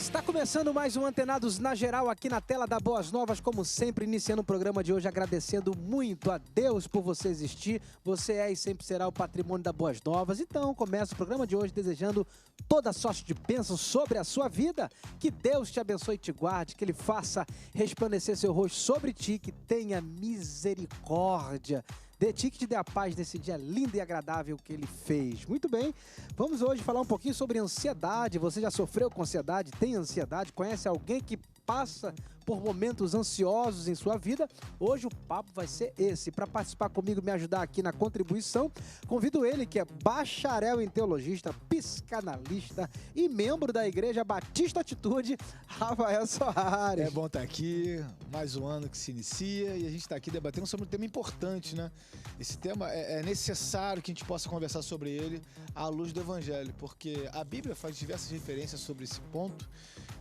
Está começando mais um Antenados na Geral aqui na tela da Boas Novas, como sempre, iniciando o programa de hoje agradecendo muito a Deus por você existir. Você é e sempre será o patrimônio da Boas Novas. Então, começa o programa de hoje desejando toda sorte de bênçãos sobre a sua vida. Que Deus te abençoe e te guarde, que Ele faça resplandecer seu rosto sobre ti, que tenha misericórdia de ti, que te dê a paz nesse dia lindo e agradável que Ele fez. Muito bem, vamos hoje falar um pouquinho sobre ansiedade. Você já sofreu com ansiedade? Tem ansiedade? Conhece alguém que passa por momentos ansiosos em sua vida? Hoje o papo vai ser esse. Para participar comigo, me ajudar aqui na contribuição, convido ele, que é bacharel em teologista, psicanalista e membro da Igreja Batista Atitude, Rafael Soares. É bom estar aqui, mais um ano que se inicia e a gente está aqui debatendo sobre um tema importante, né? Esse tema é necessário que a gente possa conversar sobre ele à luz do Evangelho, porque a Bíblia faz diversas referências sobre esse ponto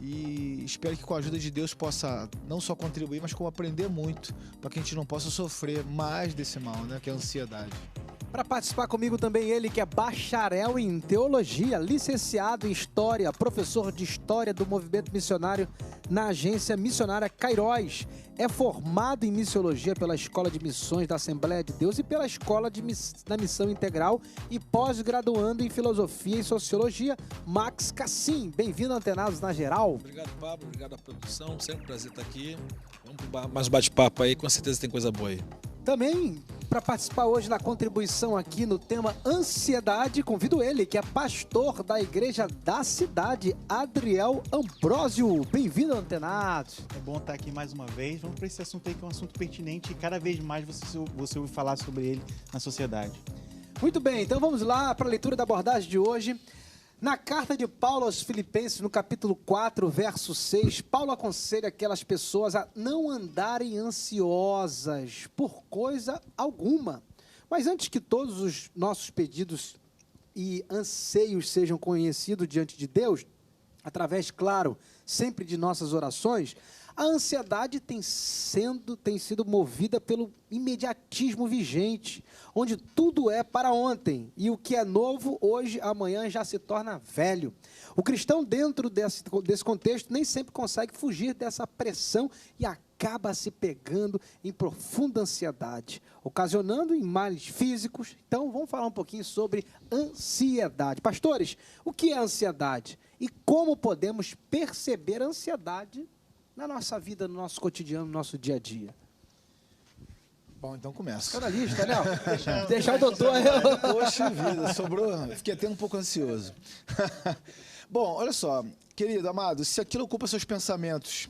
e espero que com a ajuda de Deus possa não só contribuir, mas como aprender muito, para que a gente não possa sofrer mais desse mal, né? Que é a ansiedade. Para participar comigo também ele, que é bacharel em teologia, licenciado em história, professor de história do movimento missionário na agência missionária Cairóis. É formado em missiologia pela Escola de Missões da Assembleia de Deus e pela Escola da Missão Integral e pós-graduando em filosofia e sociologia, Max Cassim. Bem-vindo a Antenados na Geral. Obrigado, Pablo. Obrigado à produção. Sempre um prazer estar aqui. Vamos para mais um bate-papo aí, com certeza tem coisa boa aí. Também, para participar hoje da contribuição aqui no tema ansiedade, convido ele, que é pastor da Igreja da Cidade, Adriel Ambrósio. Bem-vindo, Antenados. É bom estar aqui mais uma vez. Vamos para esse assunto aí, que é um assunto pertinente e cada vez mais você ouve falar sobre ele na sociedade. Muito bem, então vamos lá para a leitura da abordagem de hoje. Na carta de Paulo aos Filipenses, no capítulo 4, verso 6, Paulo aconselha aquelas pessoas a não andarem ansiosas por coisa alguma. Mas antes que todos os nossos pedidos e anseios sejam conhecidos diante de Deus, através, claro, sempre de nossas orações, a ansiedade tem sido movida pelo imediatismo vigente, onde tudo é para ontem, e o que é novo hoje, amanhã já se torna velho. O cristão, dentro desse contexto, nem sempre consegue fugir dessa pressão e acaba se pegando em profunda ansiedade, ocasionando em males físicos. Então, vamos falar um pouquinho sobre ansiedade. Pastores, o que é ansiedade? E como podemos perceber a ansiedade na nossa vida, no nosso cotidiano, no nosso dia a dia? Bom, então começa. Está na lista, né? Deixar o doutor... Poxa vida, sobrou... Fiquei até um pouco ansioso. Bom, olha só, querido, amado, se aquilo ocupa seus pensamentos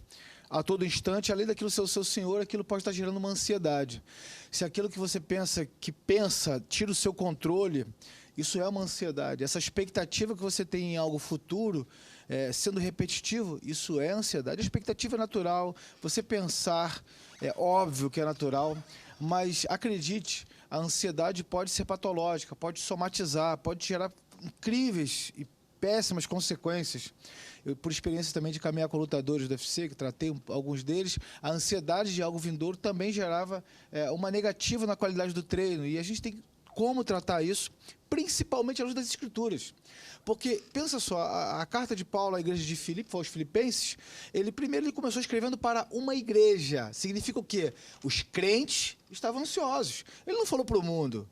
a todo instante, além daquilo ser o seu Senhor, aquilo pode estar gerando uma ansiedade. Se aquilo que você pensa, tira o seu controle, isso é uma ansiedade. Essa expectativa que você tem em algo futuro, sendo repetitivo, isso é ansiedade. A expectativa é natural, você pensar, é óbvio que é natural, mas acredite, a ansiedade pode ser patológica, pode somatizar, pode gerar incríveis e péssimas consequências. Eu, por experiência também de caminhar com lutadores do UFC, que tratei alguns deles, a ansiedade de algo vindouro também gerava uma negativa na qualidade do treino, e a gente tem como tratar isso, principalmente à luz das Escrituras. Porque, pensa só, a carta de Paulo à igreja de Filipe, aos Filipenses, ele começou escrevendo para uma igreja. Significa o quê? Os crentes estavam ansiosos. Ele não falou para o mundo.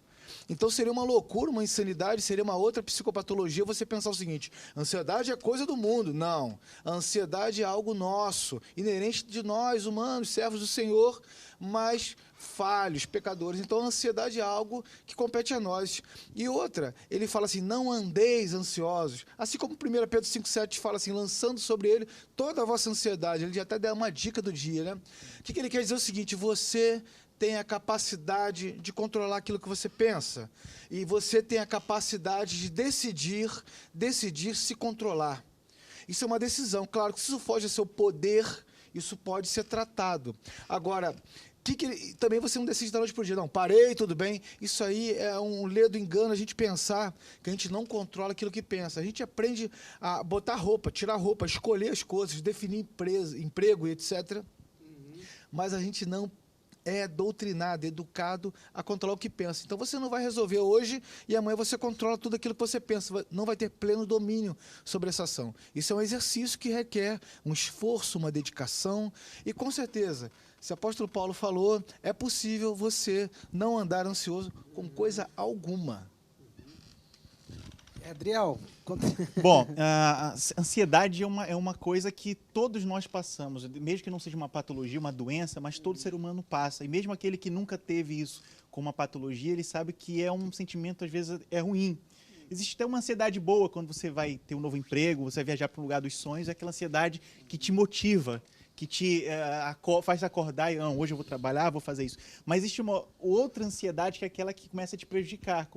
Então seria uma loucura, uma insanidade, seria uma outra psicopatologia você pensar o seguinte: ansiedade é coisa do mundo. Não. A ansiedade é algo nosso, inerente de nós, humanos, servos do Senhor, mas falhos, pecadores. Então a ansiedade é algo que compete a nós. E outra, ele fala assim: não andeis ansiosos. Assim como 1 Pedro 5,7 fala assim: lançando sobre ele toda a vossa ansiedade. Ele já até dá uma dica do dia, né? O que ele quer dizer é o seguinte: você tem a capacidade de controlar aquilo que você pensa. E você tem a capacidade de decidir se controlar. Isso é uma decisão. Claro que se isso foge ao seu poder, isso pode ser tratado. Agora, também você não decide da noite para o dia. Não, parei, tudo bem. Isso aí é um ledo engano, a gente pensar que a gente não controla aquilo que pensa. A gente aprende a botar roupa, tirar roupa, escolher as coisas, definir emprego e etc. Mas a gente não é doutrinado, educado a controlar o que pensa. Então você não vai resolver hoje e amanhã você controla tudo aquilo que você pensa, não vai ter pleno domínio sobre essa ação. Isso é um exercício que requer um esforço, uma dedicação e com certeza, se o apóstolo Paulo falou, é possível você não andar ansioso com coisa alguma. Adriel, Bom, a ansiedade é uma coisa que todos nós passamos, mesmo que não seja uma patologia, uma doença, mas todo ser humano passa. E mesmo aquele que nunca teve isso como uma patologia, ele sabe que é um sentimento, às vezes, é ruim. Existe até uma ansiedade boa quando você vai ter um novo emprego, você vai viajar para o lugar dos sonhos, é aquela ansiedade que te motiva, que te faz acordar e hoje eu vou trabalhar, vou fazer isso. Mas existe uma outra ansiedade que é aquela que começa a te prejudicar,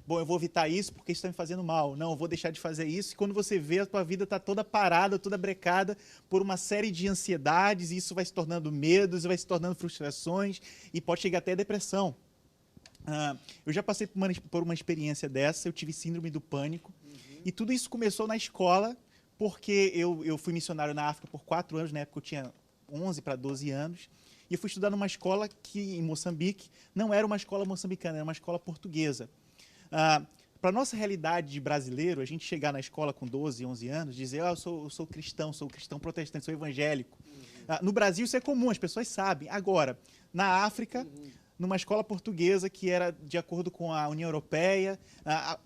bom, eu vou evitar isso porque isso está me fazendo mal, não, eu vou deixar de fazer isso, e quando você vê, a tua vida está toda parada, toda brecada por uma série de ansiedades, e isso vai se tornando medos, vai se tornando frustrações, e pode chegar até a depressão. Eu já passei por uma experiência dessa, eu tive síndrome do pânico, e tudo isso começou na escola, porque eu fui missionário na África por 4 anos, na época eu tinha 11 para 12 anos, e eu fui estudar numa escola que, em Moçambique, não era uma escola moçambicana, era uma escola portuguesa. Para a nossa realidade de brasileiro, a gente chegar na escola com 12, 11 anos, dizer, eu sou cristão protestante, sou evangélico. No Brasil isso é comum, as pessoas sabem. Agora, na África, numa escola portuguesa que era de acordo com a União Europeia,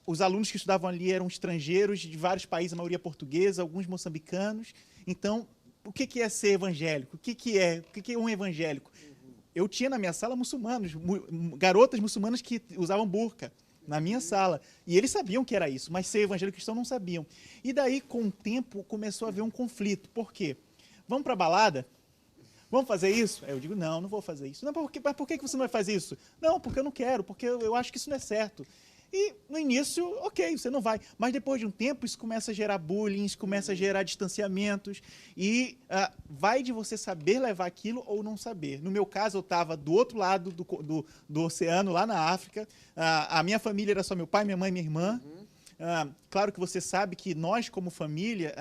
os alunos que estudavam ali eram estrangeiros de vários países, a maioria portuguesa, alguns moçambicanos. Então, o que é ser evangélico? O que é um evangélico? Eu tinha na minha sala muçulmanos, garotas muçulmanas que usavam burca na minha sala. E eles sabiam que era isso, mas ser evangélico cristão não sabiam. E daí, com o tempo, começou a haver um conflito. Por quê? Vamos para a balada? Vamos fazer isso? Aí eu digo, não vou fazer isso. Não, mas por que você não vai fazer isso? Não, porque eu não quero, porque eu acho que isso não é certo. E no início, ok, você não vai. Mas depois de um tempo, isso começa a gerar bullying, isso começa a gerar distanciamentos. E vai de você saber levar aquilo ou não saber. No meu caso, eu estava do outro lado do oceano, lá na África. A minha família era só meu pai, minha mãe e minha irmã. Claro que você sabe que nós, como família,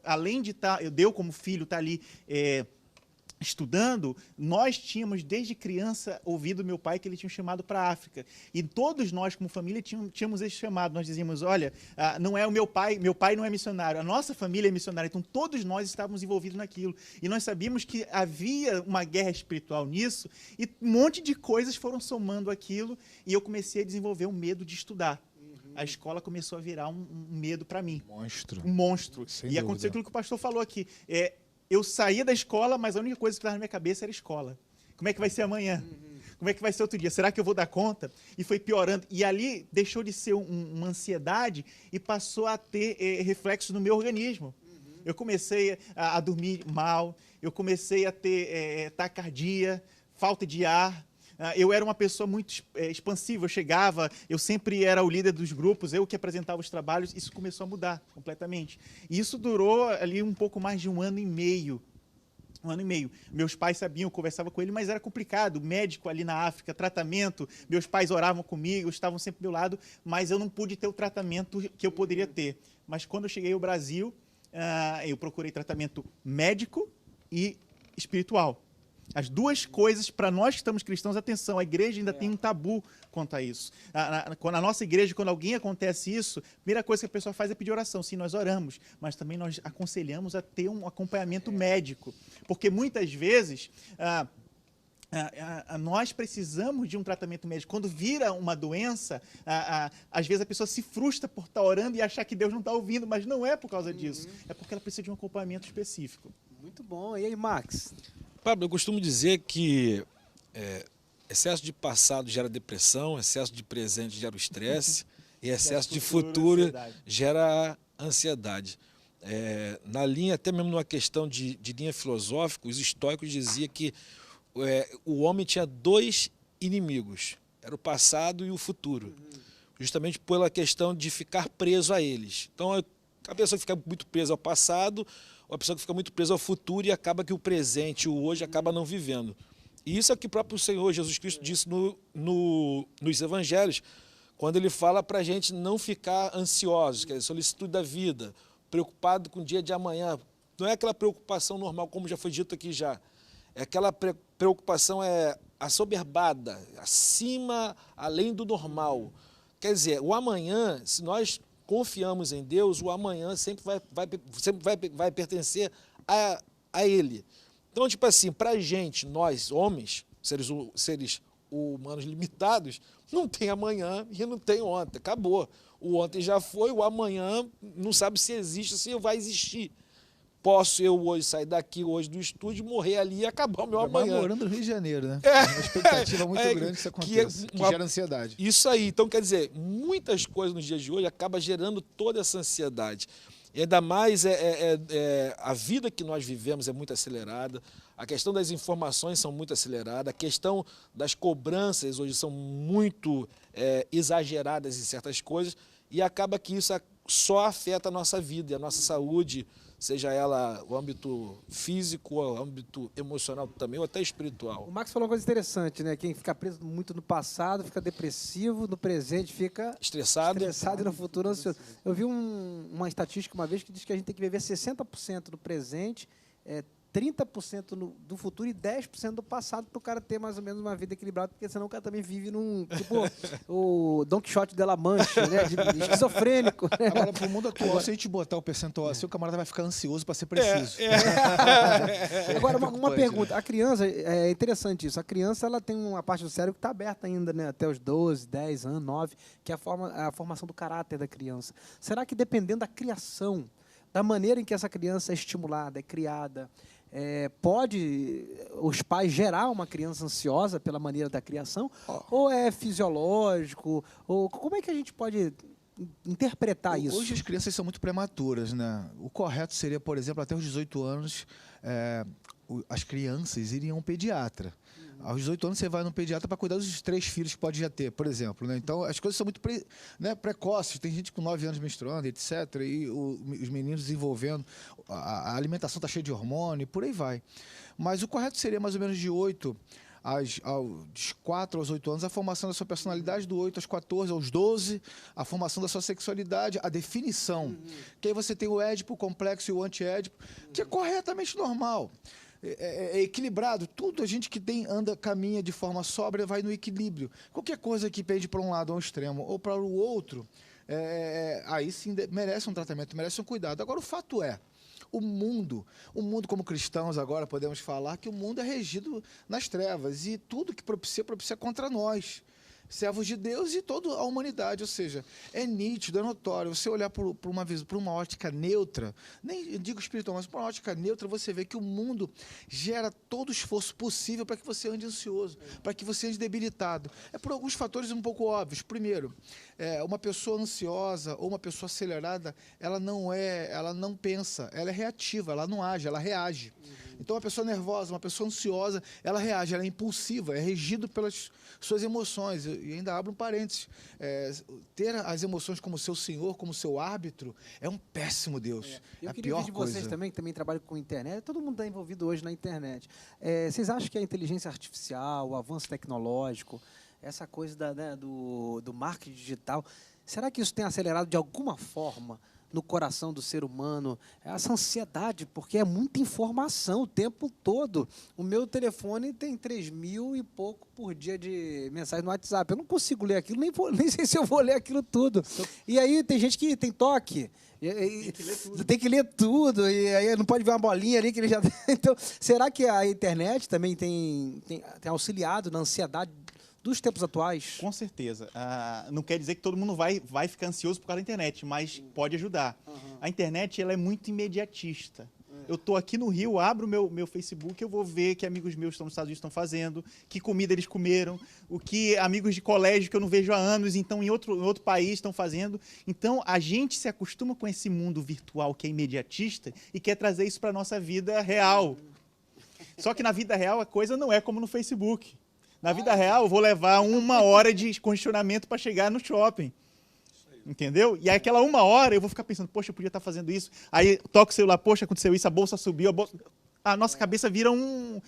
além de eu como filho, estar ali estudando, nós tínhamos desde criança ouvido meu pai que ele tinha um chamado para a África. E todos nós, como família, tínhamos esse chamado. Nós dizíamos, olha, não é o meu pai não é missionário, a nossa família é missionária. Então todos nós estávamos envolvidos naquilo. E nós sabíamos que havia uma guerra espiritual nisso, e um monte de coisas foram somando aquilo, e eu comecei a desenvolver um medo de estudar. A escola começou a virar um medo para mim. Um monstro. Sem e dúvida. aconteceu aquilo que o pastor falou aqui. Eu saía da escola, mas a única coisa que estava na minha cabeça era escola. Como é que vai ser amanhã? Como é que vai ser outro dia? Será que eu vou dar conta? E foi piorando. E ali deixou de ser uma ansiedade e passou a ter reflexos no meu organismo. Eu comecei a dormir mal, eu comecei a ter taquicardia, falta de ar. Eu era uma pessoa muito expansiva, eu sempre era o líder dos grupos, eu que apresentava os trabalhos, isso começou a mudar completamente. E isso durou ali um pouco mais de 1 ano e meio. 1 ano e meio. Meus pais sabiam, eu conversava com ele, mas era complicado. Médico ali na África, tratamento, meus pais oravam comigo, estavam sempre do meu lado, mas eu não pude ter o tratamento que eu poderia ter. Mas quando eu cheguei ao Brasil, eu procurei tratamento médico e espiritual. As duas coisas, para nós que estamos cristãos, atenção, a igreja ainda tem um tabu quanto a isso. Na nossa igreja, quando alguém acontece isso, a primeira coisa que a pessoa faz é pedir oração. Sim, nós oramos, mas também nós aconselhamos a ter um acompanhamento médico. Porque muitas vezes nós precisamos de um tratamento médico. Quando vira uma doença, às vezes a pessoa se frustra por estar orando e achar que Deus não está ouvindo, mas não é por causa disso. É porque ela precisa de um acompanhamento específico. Muito bom. E aí, Max? Pablo, eu costumo dizer que excesso de passado gera depressão, excesso de presente gera o estresse e excesso de futuro gera ansiedade. Na linha, até mesmo numa questão de linha filosófica, os estoicos diziam que o homem tinha 2 inimigos, era o passado e o futuro, justamente pela questão de ficar preso a eles. Então, a pessoa fica muito presa ao passado, ou a pessoa que fica muito presa ao futuro e acaba que o presente, o hoje, acaba não vivendo. E isso é o que o próprio Senhor Jesus Cristo disse nos evangelhos, quando ele fala para a gente não ficar ansiosos, que é a solicitude da vida, preocupado com o dia de amanhã. Não é aquela preocupação normal, como já foi dito aqui já. É aquela preocupação é assoberbada, acima, além do normal. Quer dizer, o amanhã, se nós confiamos em Deus, o amanhã sempre vai pertencer a Ele. Então, tipo assim, para a gente, nós, homens, seres humanos limitados, não tem amanhã e não tem ontem. Acabou. O ontem já foi, o amanhã não sabe se existe, se vai existir. Posso eu hoje sair daqui hoje do estúdio, morrer ali e acabar o meu amanhã. Morando no Rio de Janeiro, né? É uma expectativa muito grande que isso aconteça, que gera ansiedade. Isso aí. Então, quer dizer, muitas coisas nos dias de hoje acabam gerando toda essa ansiedade. E ainda mais a vida que nós vivemos é muito acelerada, a questão das informações são muito aceleradas, a questão das cobranças hoje são muito exageradas em certas coisas, e acaba que isso só afeta a nossa vida e a nossa saúde, seja ela o âmbito físico, o âmbito emocional também, ou até espiritual. O Max falou uma coisa interessante, né? Quem fica preso muito no passado fica depressivo, no presente fica estressado e no futuro ansioso. Eu vi uma estatística uma vez que diz que a gente tem que viver 60% no presente, 30% do futuro e 10% do passado para o cara ter mais ou menos uma vida equilibrada, porque senão o cara também vive num, tipo, o Don Quixote de La Mancha, né? De esquizofrênico. Né? Agora, para o mundo atual, se a gente botar o percentual assim, o camarada vai ficar ansioso para ser preciso. Agora, uma pergunta. A criança, é interessante isso, a criança ela tem uma parte do cérebro que está aberta ainda, né? Até os 12, 10 anos, 9, que é a formação do caráter da criança. Será que dependendo da criação, da maneira em que essa criança é estimulada, é criada, pode os pais gerar uma criança ansiosa pela maneira da criação? Ou é fisiológico? Ou como é que a gente pode interpretar isso? Hoje as crianças são muito prematuras, né? O correto seria, por exemplo, até os 18 anos, as crianças iriam a um pediatra. Aos 18 anos você vai no pediatra para cuidar dos 3 filhos que pode já ter, por exemplo. Né? Então as coisas são muito precoces. Tem gente com 9 anos menstruando, etc. E os meninos desenvolvendo. A alimentação está cheia de hormônio e por aí vai. Mas o correto seria mais ou menos de 8 dos 4 aos 8 anos, a formação da sua personalidade, do 8 aos 14, aos 12, a formação da sua sexualidade, a definição. Que aí você tem o édipo, o complexo e o anti-édipo, que é corretamente normal. É equilibrado. Tudo a gente que caminha de forma sóbria vai no equilíbrio. Qualquer coisa que pende para um lado ao extremo ou para o outro, aí sim merece um tratamento, merece um cuidado. Agora, o fato é, o mundo como cristãos agora podemos falar que o mundo é regido nas trevas e tudo que propicia contra nós, servos de Deus e toda a humanidade. Ou seja, é nítido, é notório. Você olhar por uma ótica neutra, nem digo espiritual, mas por uma ótica neutra, você vê que o mundo gera todo o esforço possível para que você ande ansioso, para que você ande debilitado. É por alguns fatores um pouco óbvios. Primeiro, uma pessoa ansiosa ou uma pessoa acelerada, ela não pensa, ela é reativa, ela não age, ela reage. Então, uma pessoa nervosa, uma pessoa ansiosa, ela reage, ela é impulsiva, é regido pelas suas emoções. E ainda abro um parênteses. Ter as emoções como seu senhor, como seu árbitro, é um péssimo Deus. Eu queria ouvir de vocês também, que também trabalham com internet. Todo mundo está envolvido hoje na internet. Vocês acham que a inteligência artificial, o avanço tecnológico, essa coisa do marketing digital, será que isso tem acelerado de alguma forma no coração do ser humano essa ansiedade, porque é muita informação o tempo todo? O meu telefone tem 3.000 e pouco por dia de mensagem no WhatsApp. Eu não consigo ler aquilo, nem sei se eu vou ler aquilo tudo. E aí tem gente que tem toque. Tem que ler tudo, e aí não pode ver uma bolinha ali que ele já... Então, será que a internet também tem auxiliado na ansiedade dos tempos atuais? Com certeza. Não quer dizer que todo mundo vai ficar ansioso por causa da internet, mas pode ajudar. A internet ela é muito imediatista. Eu estou aqui no Rio, abro o meu Facebook, eu vou ver que amigos meus estão nos Estados Unidos estão fazendo, que comida eles comeram, o que amigos de colégio que eu não vejo há anos, então em outro país estão fazendo. Então a gente se acostuma com esse mundo virtual que é imediatista e quer trazer isso para a nossa vida real. Só que na vida real a coisa não é como no Facebook. Na vida real, eu vou levar 1 hora de congestionamento para chegar no shopping. Entendeu? E aí, aquela 1 hora, eu vou ficar pensando, poxa, eu podia estar fazendo isso. Aí, toco o celular, poxa, aconteceu isso, a bolsa subiu, a nossa cabeça vira um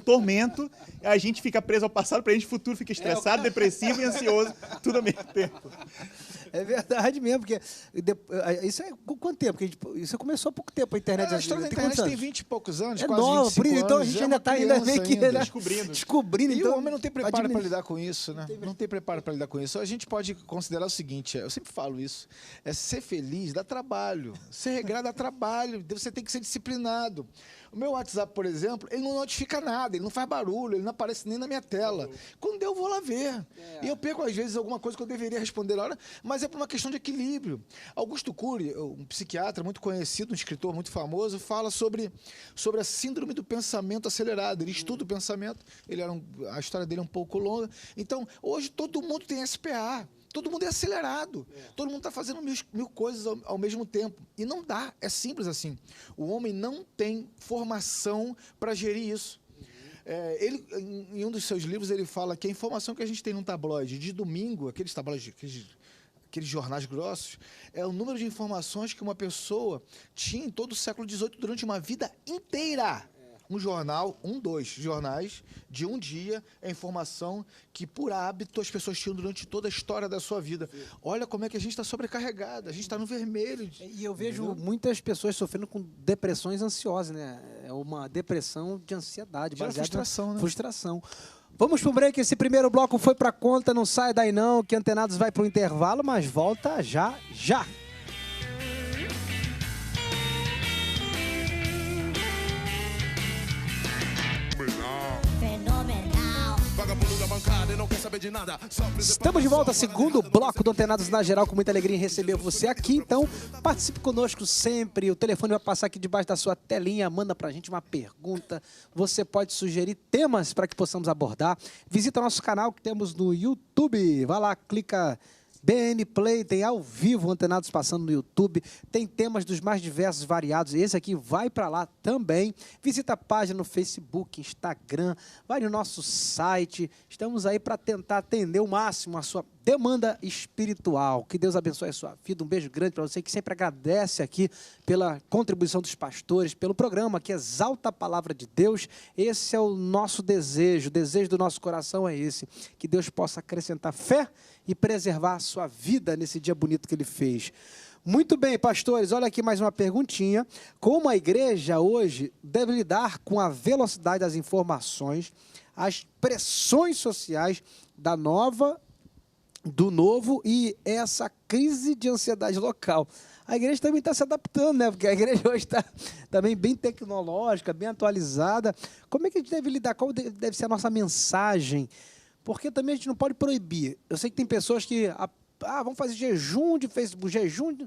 tormento, a gente fica preso ao passado, para a gente, o futuro fica estressado, depressivo e ansioso, tudo ao mesmo tempo. É verdade mesmo, porque isso é quanto tempo? Isso começou há pouco tempo, a internet. A história da internet tem 20 e poucos anos, quase nova, 25 por isso, então a anos, gente é ainda uma está criança meio que ainda. descobrindo. E Então, o homem não tem preparo para lidar com isso, né? Não tem preparo para lidar com isso. A gente pode considerar o seguinte, eu sempre falo isso, ser feliz dá trabalho, ser regrado dá trabalho, você tem que ser disciplinado. O meu WhatsApp, por exemplo, ele não notifica nada, ele não faz barulho, ele não aparece nem na minha tela. Quando eu vou lá ver. E eu perco, às vezes, alguma coisa que eu deveria responder na hora, mas é por uma questão de equilíbrio. Augusto Cury, um psiquiatra muito conhecido, um escritor muito famoso, fala sobre a síndrome do pensamento acelerado. Ele estuda o pensamento, a história dele é um pouco longa. Então, hoje todo mundo tem SPA. Todo mundo é acelerado. Todo mundo está fazendo mil coisas ao mesmo tempo. E não dá. É simples assim. O homem não tem formação para gerir isso. Ele, em um dos seus livros, ele fala que a informação que a gente tem num tabloide de domingo, aqueles tabloides, aqueles jornais grossos, é o número de informações que uma pessoa tinha em todo o século XVIII durante uma vida inteira. Um jornal, dois jornais de um dia é informação que, por hábito, as pessoas tinham durante toda a história da sua vida. Olha como é que a gente está sobrecarregado, a gente está no vermelho. E eu vejo muitas pessoas sofrendo com depressões ansiosas, né? É uma depressão de ansiedade. Gera frustração, né? Frustração. Vamos pro break, esse primeiro bloco foi pra conta, não sai daí não, que Antenados vai pro intervalo, mas volta já. Estamos de volta, segundo bloco do Antenados na Geral, com muita alegria em receber você aqui. Então, participe conosco sempre. O telefone vai passar aqui debaixo da sua telinha. Manda pra gente uma pergunta. Você pode sugerir temas para que possamos abordar. Visita nosso canal que temos no YouTube. Vai lá, clica BN Play, tem ao vivo Antenados passando no YouTube, tem temas dos mais diversos, variados, esse aqui vai para lá também. Visita a página no Facebook, Instagram, vai no nosso site, estamos aí para tentar atender o máximo a sua demanda espiritual. Que Deus abençoe a sua vida, um beijo grande para você que sempre agradece aqui pela contribuição dos pastores, pelo programa que exalta a palavra de Deus. Esse é o nosso desejo, o desejo do nosso coração é esse, que Deus possa acrescentar fé e preservar a sua vida nesse dia bonito que Ele fez. Muito bem, pastores, olha aqui mais uma perguntinha. Como a igreja hoje deve lidar com a velocidade das informações, as pressões sociais do novo e essa crise de ansiedade local? A igreja também está se adaptando, né? Porque a igreja hoje está também bem tecnológica, bem atualizada. Como é que a gente deve lidar? Qual deve ser a nossa mensagem? Porque também a gente não pode proibir. Eu sei que tem pessoas que vão fazer jejum de Facebook,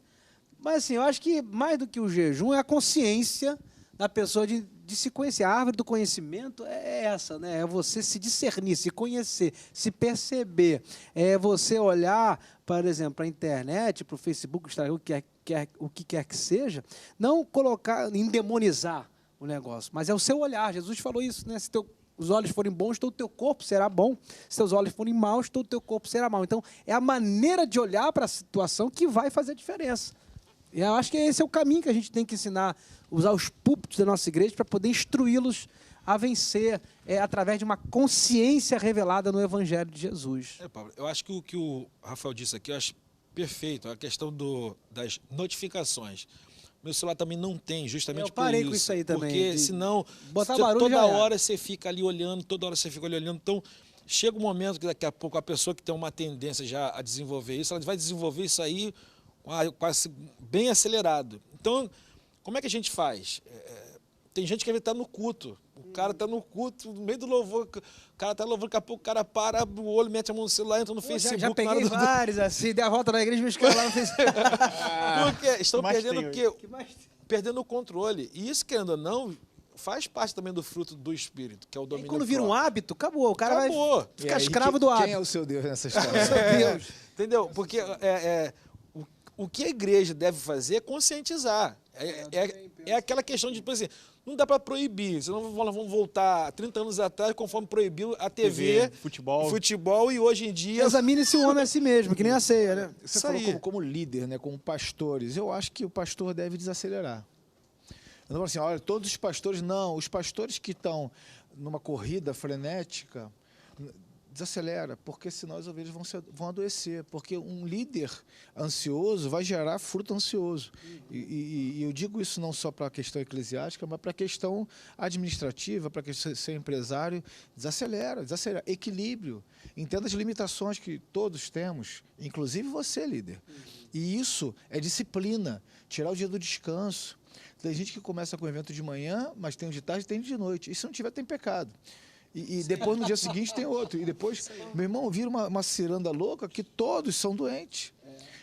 mas assim, eu acho que mais do que o jejum é a consciência da pessoa de se conhecer. A árvore do conhecimento é essa, né? É você se discernir, se conhecer, se perceber. É você olhar, por exemplo, para a internet, para o Facebook, o que quer que seja, não colocar, endemonizar o negócio, mas é o seu olhar. Jesus falou isso, né? Se os olhos forem bons, todo o teu corpo será bom. Se teus olhos forem maus, todo o teu corpo será mau. Então, é a maneira de olhar para a situação que vai fazer a diferença. E eu acho que esse é o caminho que a gente tem que ensinar, usar os púlpitos da nossa igreja para poder instruí-los a vencer através de uma consciência revelada no Evangelho de Jesus. Pablo, eu acho que o que o Rafael disse aqui, eu acho perfeito, a questão das notificações. Meu celular também não tem, justamente eu parei por isso. Com isso aí também. Porque senão, toda hora você fica ali olhando, Então, chega um momento que daqui a pouco a pessoa que tem uma tendência já a desenvolver isso, ela vai desenvolver isso aí quase bem acelerado. Então, como é que a gente faz? Tem gente que está no culto. O cara está no culto, no meio do louvor, o cara está louvando, daqui a pouco o cara para, o olho, mete a mão no celular, entra no Facebook. Já peguei vários, assim, dei a volta na igreja e me escrevi lá no Facebook. Porque estão perdendo o controle. E isso, querendo ou não, faz parte também do fruto do Espírito, que é o domínio próprio. E quando vira um hábito, acabou. O cara vai ficar escravo do hábito. Quem é o seu Deus nessa história? Deus. Entendeu? Porque o que a igreja deve fazer é conscientizar. É aquela questão de, por exemplo, não dá para proibir, senão vamos voltar 30 anos atrás, conforme proibiu a TV, futebol e hoje em dia... Examine-se o homem a si mesmo, que nem a ceia, né? Você falou como líder, né, como pastores. Eu acho que o pastor deve desacelerar. Eu não falo assim, olha, todos os pastores, não. Os pastores que estão numa corrida frenética, desacelera, porque senão as ovelhas vão adoecer, porque um líder ansioso vai gerar fruto ansioso. E eu digo isso não só para a questão eclesiástica, mas para a questão administrativa, para que ser empresário, desacelera, equilíbrio, entenda as limitações que todos temos, inclusive você, líder. E isso é disciplina, tirar o dia do descanso. Tem gente que começa com o evento de manhã, mas tem o de tarde e tem o de noite. E se não tiver, tem pecado. E depois, no dia seguinte, tem outro. E depois, meu irmão, vira uma ciranda louca que todos são doentes.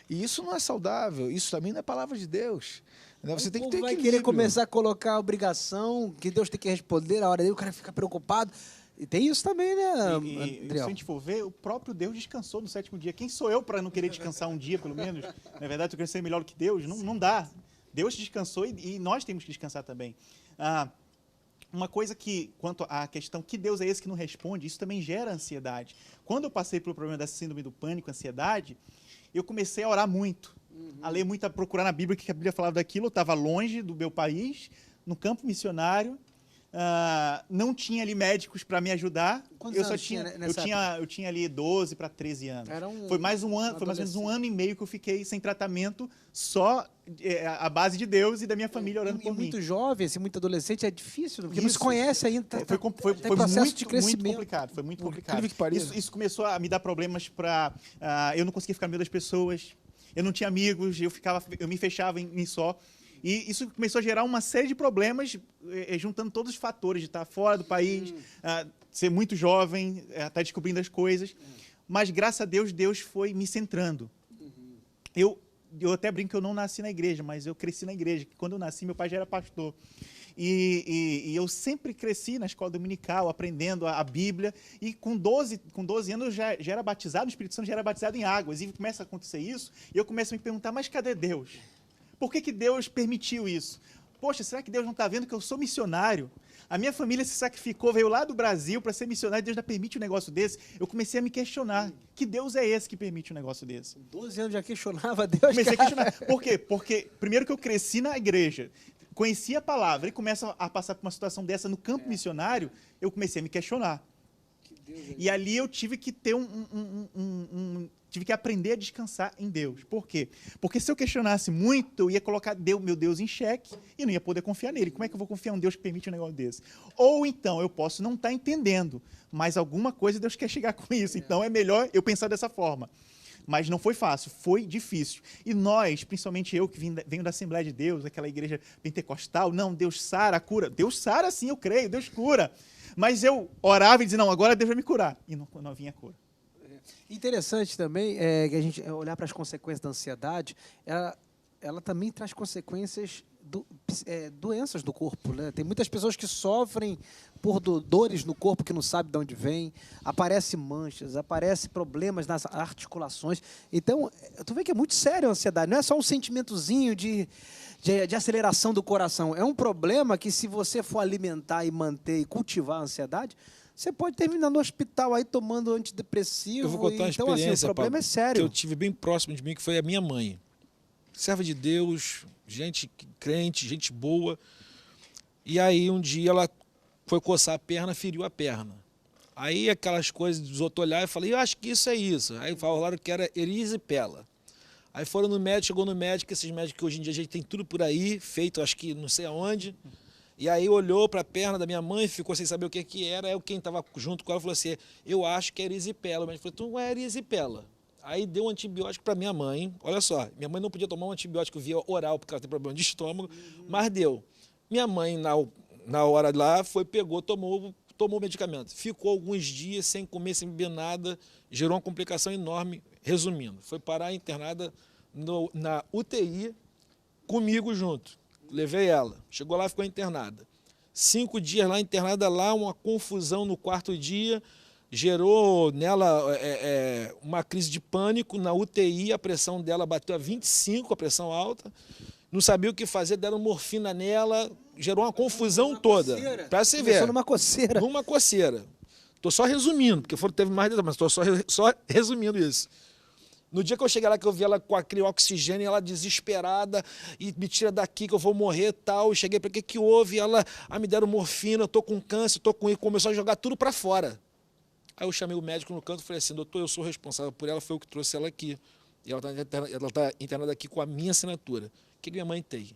E isso não é saudável. Isso também não é palavra de Deus. Você tem que ter vai equilíbrio. querer começar a colocar a obrigação, que Deus tem que responder, a hora dele o cara fica preocupado. E tem isso também, né, E Adriel? se a gente for ver, o próprio Deus descansou no 7º dia. Quem sou eu para não querer descansar um dia, pelo menos? Na verdade, eu quero ser melhor do que Deus? Não dá. Deus descansou e nós temos que descansar também. Uma coisa que, quanto à questão que Deus é esse que não responde, isso também gera ansiedade. Quando eu passei pelo problema da síndrome do pânico, ansiedade, eu comecei a orar muito, a ler muito, a procurar na Bíblia o que a Bíblia falava daquilo. Eu estava longe do meu país, no campo missionário, não tinha ali médicos para me ajudar. Quantos anos tinha nessa eu tinha ali 12 para 13 anos. Foi mais ou menos um ano e meio que eu fiquei sem tratamento, só a base de Deus e da minha família orando por mim. Muito jovem, assim, muito adolescente, é difícil, porque não se conhece ainda. Foi processo muito, de crescimento. muito complicado. Foi muito complicado. Que pareça. Isso começou a me dar problemas para... eu não conseguia ficar no meio das pessoas, eu não tinha amigos, eu me fechava em mim só. E isso começou a gerar uma série de problemas, juntando todos os fatores de estar fora do país, ser muito jovem, estar descobrindo as coisas. Mas, graças a Deus, Deus foi me centrando. Eu até brinco que eu não nasci na igreja, mas eu cresci na igreja. Quando eu nasci, meu pai já era pastor. E eu sempre cresci na escola dominical, aprendendo a Bíblia. E com 12 anos eu já era batizado, o Espírito Santo já era batizado em águas. E começa a acontecer isso, e eu começo a me perguntar, mas cadê Deus? Por que Deus permitiu isso? Poxa, será que Deus não está vendo que eu sou missionário? A minha família se sacrificou, veio lá do Brasil para ser missionário, Deus já permite um negócio desse? Eu comecei a me questionar. Que Deus é esse que permite um negócio desse? 12 anos já questionava Deus, Comecei a questionar. Por quê? Porque, primeiro que eu cresci na igreja, conheci a palavra e começo a passar por uma situação dessa no campo missionário, eu comecei a me questionar. E ali eu tive que ter tive que aprender a descansar em Deus. Por quê? Porque se eu questionasse muito, eu ia colocar meu Deus em xeque e não ia poder confiar nele. Como é que eu vou confiar em um Deus que permite um negócio desse? Ou então, eu posso não estar entendendo, mas alguma coisa Deus quer chegar com isso. Então, é melhor eu pensar dessa forma. Mas não foi fácil, foi difícil. E nós, principalmente eu que venho da Assembleia de Deus, daquela igreja pentecostal, não, Deus sara, cura. Deus sara sim, eu creio, Deus cura. Mas eu orava e dizia, não, agora Deus vai me curar. E não vinha cura. Interessante também que a gente olhar para as consequências da ansiedade, ela também traz consequências, doenças do corpo, né? Tem muitas pessoas que sofrem por dores no corpo que não sabem de onde vem, aparecem manchas, aparecem problemas nas articulações. Então, tu vê que é muito sério a ansiedade, não é só um sentimentozinho de aceleração do coração, é um problema que se você for alimentar e manter e cultivar a ansiedade, você pode terminar no hospital aí tomando antidepressivo. Eu vou contar uma então, experiência, assim, o problema Pablo, é sério. que eu tive bem próximo de mim, que foi a minha mãe. Serva de Deus, gente crente, gente boa. E aí um dia ela foi coçar a perna, feriu a perna. Aí aquelas coisas dos outros olhar, eu falei, eu acho que isso é isso. Aí falaram que era erisipela. Aí foram no médico, chegou no médico, esses médicos que hoje em dia a gente tem tudo por aí, feito acho que não sei aonde. E aí olhou para a perna da minha mãe, ficou sem saber o que era. Aí quem estava junto com ela falou assim, eu acho que é erisipela. Mas falou, tu não é erisipela. Aí deu um antibiótico para minha mãe. Olha só, minha mãe não podia tomar um antibiótico via oral, porque ela tem problema de estômago, mas deu. Minha mãe, na hora lá, pegou, tomou o medicamento. Ficou alguns dias sem comer, sem beber nada, gerou uma complicação enorme. Resumindo, foi parar internada na UTI comigo junto. Levei ela. Chegou lá, ficou internada. 5 dias lá internada, uma confusão no 4º dia, gerou nela uma crise de pânico. Na UTI, a pressão dela bateu a 25, a pressão alta. Não sabia o que fazer, deram morfina nela, gerou uma confusão toda. Para você ver. Numa coceira. Numa coceira. Estou só resumindo, porque teve mais detalhes, mas estou só resumindo isso. No dia que eu cheguei lá, que eu vi ela com aquele oxigênio, ela desesperada, e me tira daqui que eu vou morrer e tal. Eu cheguei para que houve? Ela, me deram morfina, eu tô com câncer, tô com isso. Começou a jogar tudo para fora. Aí eu chamei o médico no canto e falei assim, doutor, eu sou responsável por ela, foi eu que trouxe ela aqui. E ela está internada aqui com a minha assinatura. O que minha mãe tem?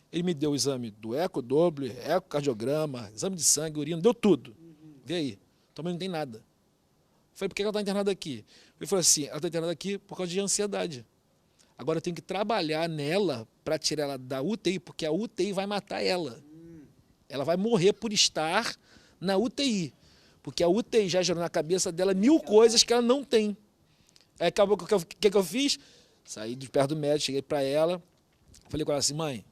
Ele me deu o exame do ecodoppler, ecocardiograma, exame de sangue, urina, deu tudo. Vê aí. Tua mãe não tem nada. Eu falei, por que ela está internada aqui? Ele falou assim, ela está internada aqui por causa de ansiedade. Agora eu tenho que trabalhar nela para tirar ela da UTI, porque a UTI vai matar ela. Ela vai morrer por estar na UTI. Porque a UTI já gerou na cabeça dela 1000 coisas que ela não tem. Aí acabou, o que eu fiz? Saí de perto do médico, cheguei para ela, falei com ela assim, mãe,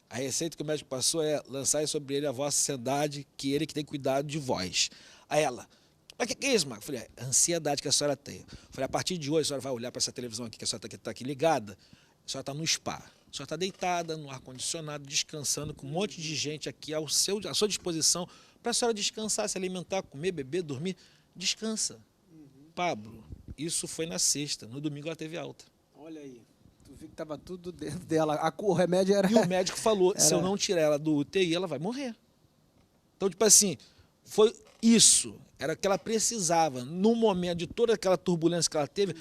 a receita que o médico passou é lançar sobre ele a vossa ansiedade, que ele que tem cuidado de vós. Aí ela, mas o que é isso, Marco? Eu falei, a ansiedade que a senhora tem. Eu falei, a partir de hoje, a senhora vai olhar para essa televisão aqui, que a senhora está aqui ligada, a senhora está no spa. A senhora está deitada, no ar-condicionado, descansando, com um monte de gente aqui à sua disposição, para a senhora descansar, se alimentar, comer, beber, dormir. Descansa. Pablo, isso foi na sexta. No domingo ela teve alta. Olha aí. Tu viu que estava tudo dentro dela. O remédio era... E o médico falou, se eu não tirar ela do UTI, ela vai morrer. Então, tipo assim, foi isso. Era o que ela precisava. No momento de toda aquela turbulência que ela teve,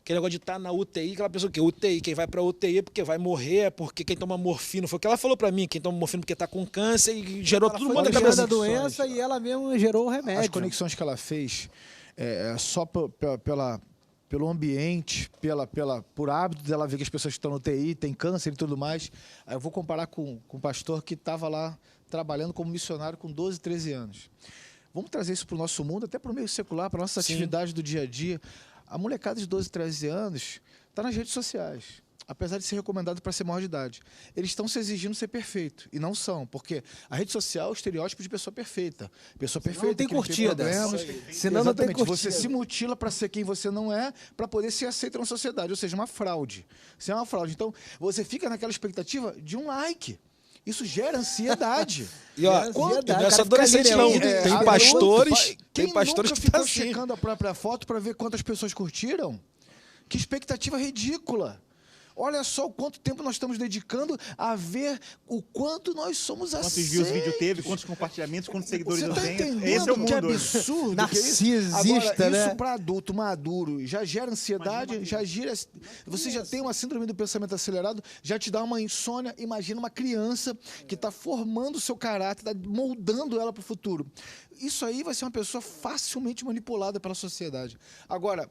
aquele negócio de estar na UTI, que ela pensou que UTI, quem vai para UTI é porque vai morrer, é porque quem toma morfina. Foi o que ela falou para mim, quem toma morfina porque está com câncer e gerou todo mundo na cabeça da doença e ela mesmo gerou o remédio. As conexões que ela fez, só pelo ambiente, por hábito dela ver que as pessoas que estão no UTI têm câncer e tudo mais. Aí eu vou comparar com um pastor que estava lá trabalhando como missionário com 12, 13 anos. Vamos trazer isso para o nosso mundo, até para o meio secular, para a nossa atividade do dia a dia. A molecada de 12, 13 anos está nas redes sociais, apesar de ser recomendado para ser maior de idade. Eles estão se exigindo ser perfeito, e não são, porque a rede social é o estereótipo de pessoa perfeita. Pessoa perfeita, não tem curtida. Senão não tem curtida. Você se mutila para ser quem você não é, para poder ser aceito na sociedade, ou seja, uma fraude. Isso é uma fraude. Então, você fica naquela expectativa de um like. Isso gera ansiedade. E ó, não é só adolescente não. Tem pastores que ficam checando a própria foto para ver quantas pessoas curtiram. Que expectativa ridícula. Olha só o quanto tempo nós estamos dedicando a ver o quanto nós somos aceitos. Quantos views o vídeo teve, quantos compartilhamentos, quantos seguidores eu tenho. Entendendo Esse é o mundo. Que absurdo. Narcisista, Agora, né? isso para adulto maduro já gera ansiedade, você já tem uma síndrome do pensamento acelerado, já te dá uma insônia. Imagina uma criança que está formando o seu caráter, está moldando ela para o futuro. Isso aí vai ser uma pessoa facilmente manipulada pela sociedade. Agora,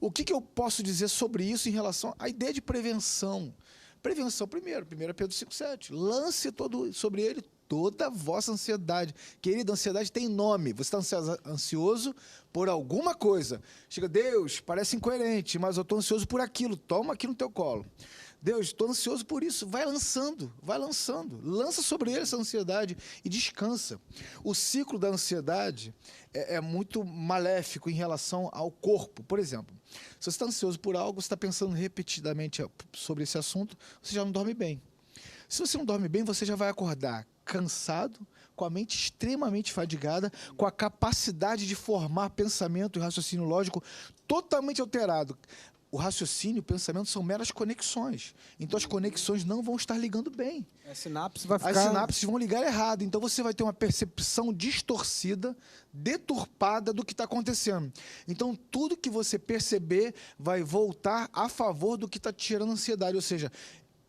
o que eu posso dizer sobre isso em relação à ideia de prevenção? Prevenção, primeiro, 1 Pedro 5,7. Lance sobre ele toda a vossa ansiedade. Querida, ansiedade tem nome. Você está ansioso por alguma coisa. Chega, Deus, parece incoerente, mas eu estou ansioso por aquilo. Toma aqui no teu colo. Deus, estou ansioso por isso. Vai lançando, vai lançando. Lança sobre ele essa ansiedade e descansa. O ciclo da ansiedade é muito maléfico em relação ao corpo. Por exemplo, se você está ansioso por algo, você está pensando repetidamente sobre esse assunto, você já não dorme bem. Se você não dorme bem, você já vai acordar cansado, com a mente extremamente fadigada, com a capacidade de formar pensamento e raciocínio lógico totalmente alterado. O raciocínio e o pensamento são meras conexões. Então, as conexões não vão estar ligando bem. As sinapses vão ligar errado. Então, você vai ter uma percepção distorcida, deturpada do que está acontecendo. Então, tudo que você perceber vai voltar a favor do que está te gerando ansiedade. Ou seja,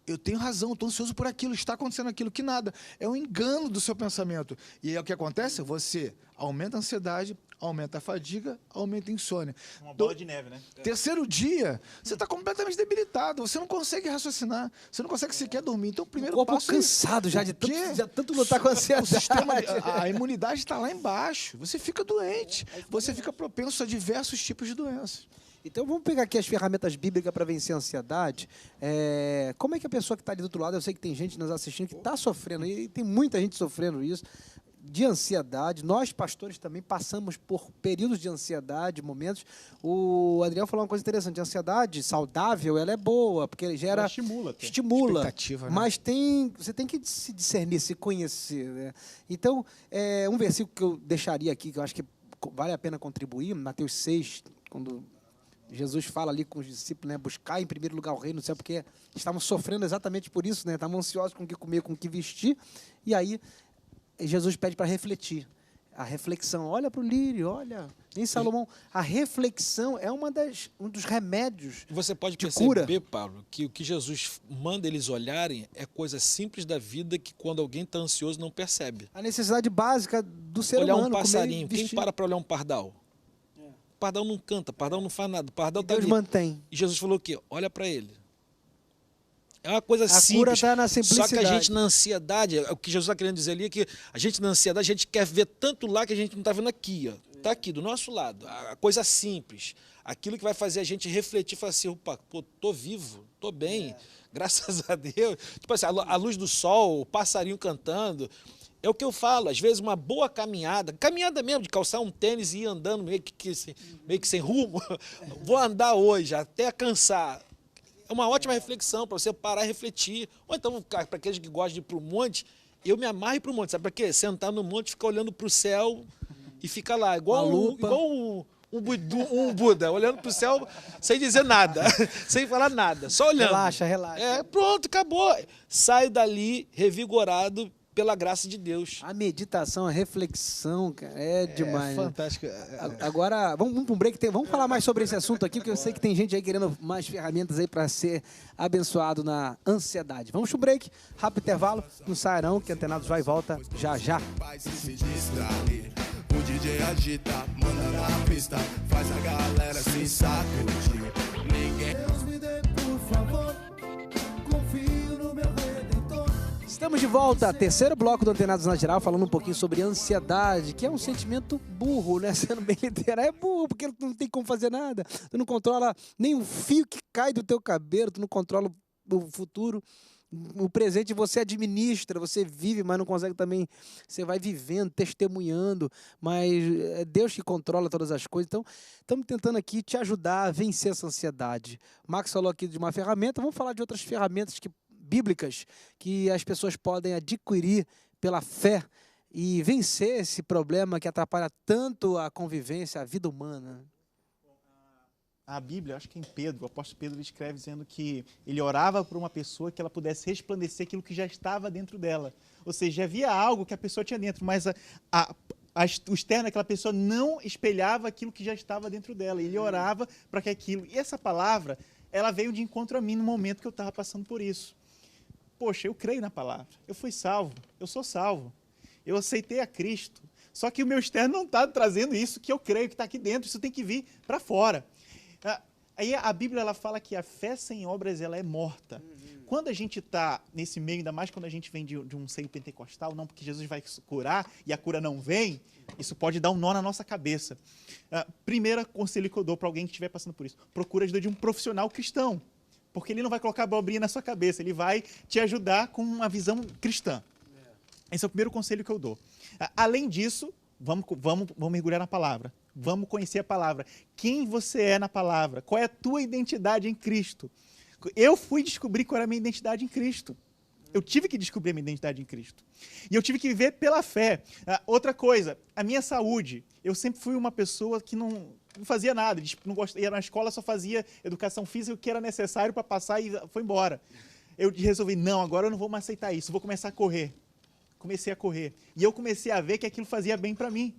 eu tenho razão, estou ansioso por aquilo, está acontecendo aquilo, que nada. É um engano do seu pensamento. E aí o que acontece? Você aumenta a ansiedade, aumenta a fadiga, aumenta a insônia. Uma bola de neve, né? Terceiro dia, você está completamente debilitado, você não consegue raciocinar, você não consegue sequer dormir. Então, o primeiro corpo passo cansado já de tanto lutar com a ansiedade. A imunidade está lá embaixo, você fica doente, você fica propenso a diversos tipos de doenças. Então, vamos pegar aqui as ferramentas bíblicas para vencer a ansiedade. Como é que a pessoa que está ali do outro lado, eu sei que tem gente nos assistindo que está sofrendo, e tem muita gente sofrendo isso, de ansiedade. Nós, pastores, também passamos por períodos de ansiedade, momentos. O Adriel falou uma coisa interessante, a ansiedade saudável, ela é boa, porque ele gera... Estimula. Expectativa, né? Mas você tem que se discernir, se conhecer, né? Então, um versículo que eu deixaria aqui, que eu acho que vale a pena contribuir, Mateus 6, quando Jesus fala ali com os discípulos, né, buscar em primeiro lugar o reino do céu, porque estavam sofrendo exatamente por isso, né, estavam ansiosos com o que comer, com o que vestir, e aí Jesus pede para refletir. A reflexão, olha para o lírio, olha, Em Salomão, a reflexão é um dos remédios. Você pode de perceber, cura. Pablo, que o que Jesus manda eles olharem é coisa simples da vida que quando alguém está ansioso não percebe. A necessidade básica do ser Olhar humano. um passarinho. Comer e Quem vestir. para olhar um pardal? O pardal não canta, o pardal não faz nada, o pardal está Deus ali. mantém. E Jesus falou o quê? Olha para ele. É uma coisa A cura simples. está na Só que a simplicidade. gente na ansiedade, o que Jesus está querendo dizer ali é que a gente na ansiedade, a gente quer ver tanto lá que a gente não está vendo aqui, ó. Está aqui, do nosso lado. A coisa simples. Aquilo que vai fazer a gente refletir, falar assim, opa, pô, tô vivo, tô bem, graças a Deus. Tipo assim, a luz do sol, o passarinho cantando. É o que eu falo, às vezes uma boa caminhada mesmo, de calçar um tênis e ir andando meio que sem rumo. Vou andar hoje até cansar. É uma ótima reflexão para você parar e refletir. Ou então, para aqueles que gostam de ir para o monte, eu me amarro para o monte. Sabe para quê? Sentar no monte, ficar olhando para o céu e ficar lá, igual um Buda, olhando para o céu sem dizer nada, sem falar nada, só olhando. Relaxa. Pronto, acabou. Saio dali revigorado pela graça de Deus. A meditação, a reflexão, cara, é demais. Né? Fantástico. Agora, vamos para um break. Vamos falar mais sobre esse assunto aqui, porque eu sei que tem gente aí querendo mais ferramentas aí para ser abençoado na ansiedade. Vamos para um break, rápido intervalo, não saia não, que Antenados vai e volta já já. Se distrair, o DJ agita, manda na pista, faz a galera se sacudir. Ninguém. Deus me dê, por favor, confio no meu Redentor. Estamos de volta, terceiro bloco do Antenados na Geral, falando um pouquinho sobre ansiedade, que é um sentimento burro, né? Sendo bem literal, é burro, porque tu não tem como fazer nada. Tu não controla nem o fio que cai do teu cabelo, tu não controla o futuro. O presente você administra, você vive, mas não consegue também. Você vai vivendo, testemunhando, mas é Deus que controla todas as coisas. Então, estamos tentando aqui te ajudar a vencer essa ansiedade. O Max falou aqui de uma ferramenta, vamos falar de outras ferramentas bíblicas que as pessoas podem adquirir pela fé e vencer esse problema que atrapalha tanto a convivência, a vida humana. A Bíblia, acho que em Pedro, o apóstolo Pedro escreve dizendo que ele orava por uma pessoa que ela pudesse resplandecer aquilo que já estava dentro dela. Ou seja, havia algo que a pessoa tinha dentro, mas o externo daquela pessoa não espelhava aquilo que já estava dentro dela. Ele orava para que aquilo... E essa palavra, ela veio de encontro a mim no momento que eu estava passando por isso. Poxa, eu creio na palavra. Eu fui salvo. Eu sou salvo. Eu aceitei a Cristo. Só que o meu externo não está trazendo isso que eu creio que está aqui dentro. Isso tem que vir para fora. Aí a Bíblia ela fala que a fé sem obras ela é morta. Quando a gente está nesse meio, ainda mais quando a gente vem de um seio pentecostal, não porque Jesus vai curar e a cura não vem, isso pode dar um nó na nossa cabeça. Primeiro conselho que eu dou para alguém que estiver passando por isso, procura ajuda de um profissional cristão, porque ele não vai colocar abobrinha na sua cabeça, ele vai te ajudar com uma visão cristã. Esse é o primeiro conselho que eu dou. Além disso, vamos mergulhar na palavra. Vamos conhecer a palavra. Quem você é na palavra? Qual é a tua identidade em Cristo? Eu fui descobrir qual era a minha identidade em Cristo. Eu tive que descobrir a minha identidade em Cristo. E eu tive que viver pela fé. Outra coisa, a minha saúde. Eu sempre fui uma pessoa que não fazia nada. Não ia na escola, só fazia educação física, o que era necessário para passar e foi embora. Eu resolvi, não, agora eu não vou mais aceitar isso. Vou começar a correr. Comecei a correr. E eu comecei a ver que aquilo fazia bem para mim.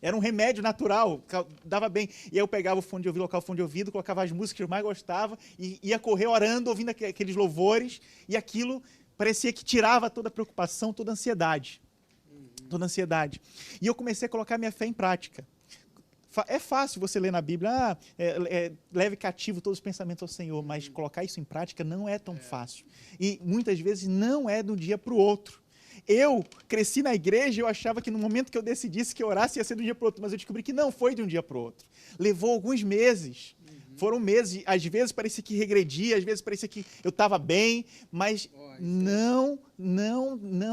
Era um remédio natural, dava bem. E aí eu pegava o fone de ouvido, colocava o fone de ouvido, colocava as músicas que eu mais gostava e ia correr orando, ouvindo aqueles louvores. E aquilo parecia que tirava toda a preocupação, toda a ansiedade. Toda a ansiedade. E eu comecei a colocar minha fé em prática. É fácil você ler na Bíblia, leve cativo todos os pensamentos ao Senhor, mas colocar isso em prática não é tão fácil. E muitas vezes não é de um dia para o outro. Eu cresci na igreja e eu achava que no momento que eu decidisse que eu orasse ia ser de um dia para o outro, mas eu descobri que não foi de um dia para o outro. Levou alguns meses. Foram meses, às vezes parecia que regredia, às vezes parecia que eu estava bem, mas não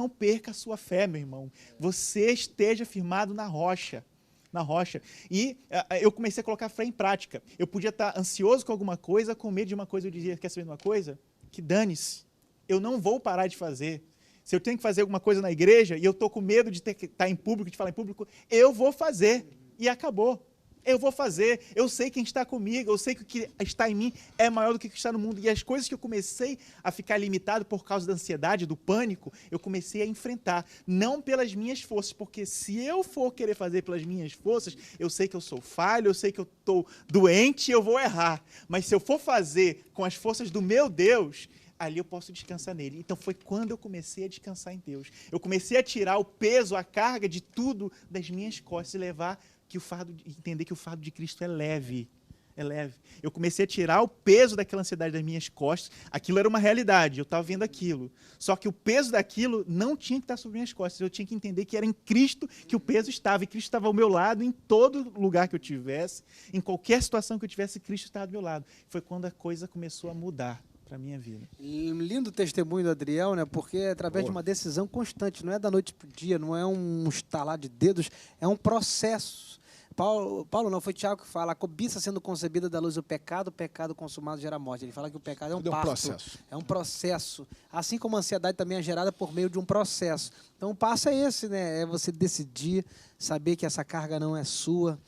perca a sua fé, meu irmão. Você esteja firmado na rocha. Na rocha. E eu comecei a colocar fé em prática. Eu podia estar ansioso com alguma coisa, com medo de uma coisa, eu dizia, quer saber de uma coisa? Que dane-se. Eu não vou parar de fazer. Se eu tenho que fazer alguma coisa na igreja e eu estou com medo de estar em público, de falar em público, eu vou fazer. E acabou. Eu vou fazer, eu sei quem está comigo, eu sei que o que está em mim é maior do que o que está no mundo. E as coisas que eu comecei a ficar limitado por causa da ansiedade, do pânico, eu comecei a enfrentar. Não pelas minhas forças, porque se eu for querer fazer pelas minhas forças, eu sei que eu sou falho, eu sei que eu estou doente e eu vou errar. Mas se eu for fazer com as forças do meu Deus, ali eu posso descansar nele. Então foi quando eu comecei a descansar em Deus. Eu comecei a tirar o peso, a carga de tudo das minhas costas e levar que entender que o fardo de Cristo é leve. É leve. Eu comecei a tirar o peso daquela ansiedade das minhas costas. Aquilo era uma realidade, eu estava vendo aquilo. Só que o peso daquilo não tinha que estar sobre minhas costas. Eu tinha que entender que era em Cristo que o peso estava. E Cristo estava ao meu lado em todo lugar que eu tivesse, em qualquer situação que eu tivesse, Cristo estava do meu lado. Foi quando a coisa começou a mudar para a minha vida. Lindo testemunho do Adriel, né? Porque é através de uma decisão constante, não é da noite para o dia, não é um estalar de dedos, é um processo. Paulo não, foi Tiago que fala, a cobiça sendo concebida da luz do pecado, o pecado consumado gera morte. Ele fala que o pecado é um parto, processo. É um processo. Assim como a ansiedade também é gerada por meio de um processo. Então o passo é esse, né? É você decidir, saber que essa carga não é sua.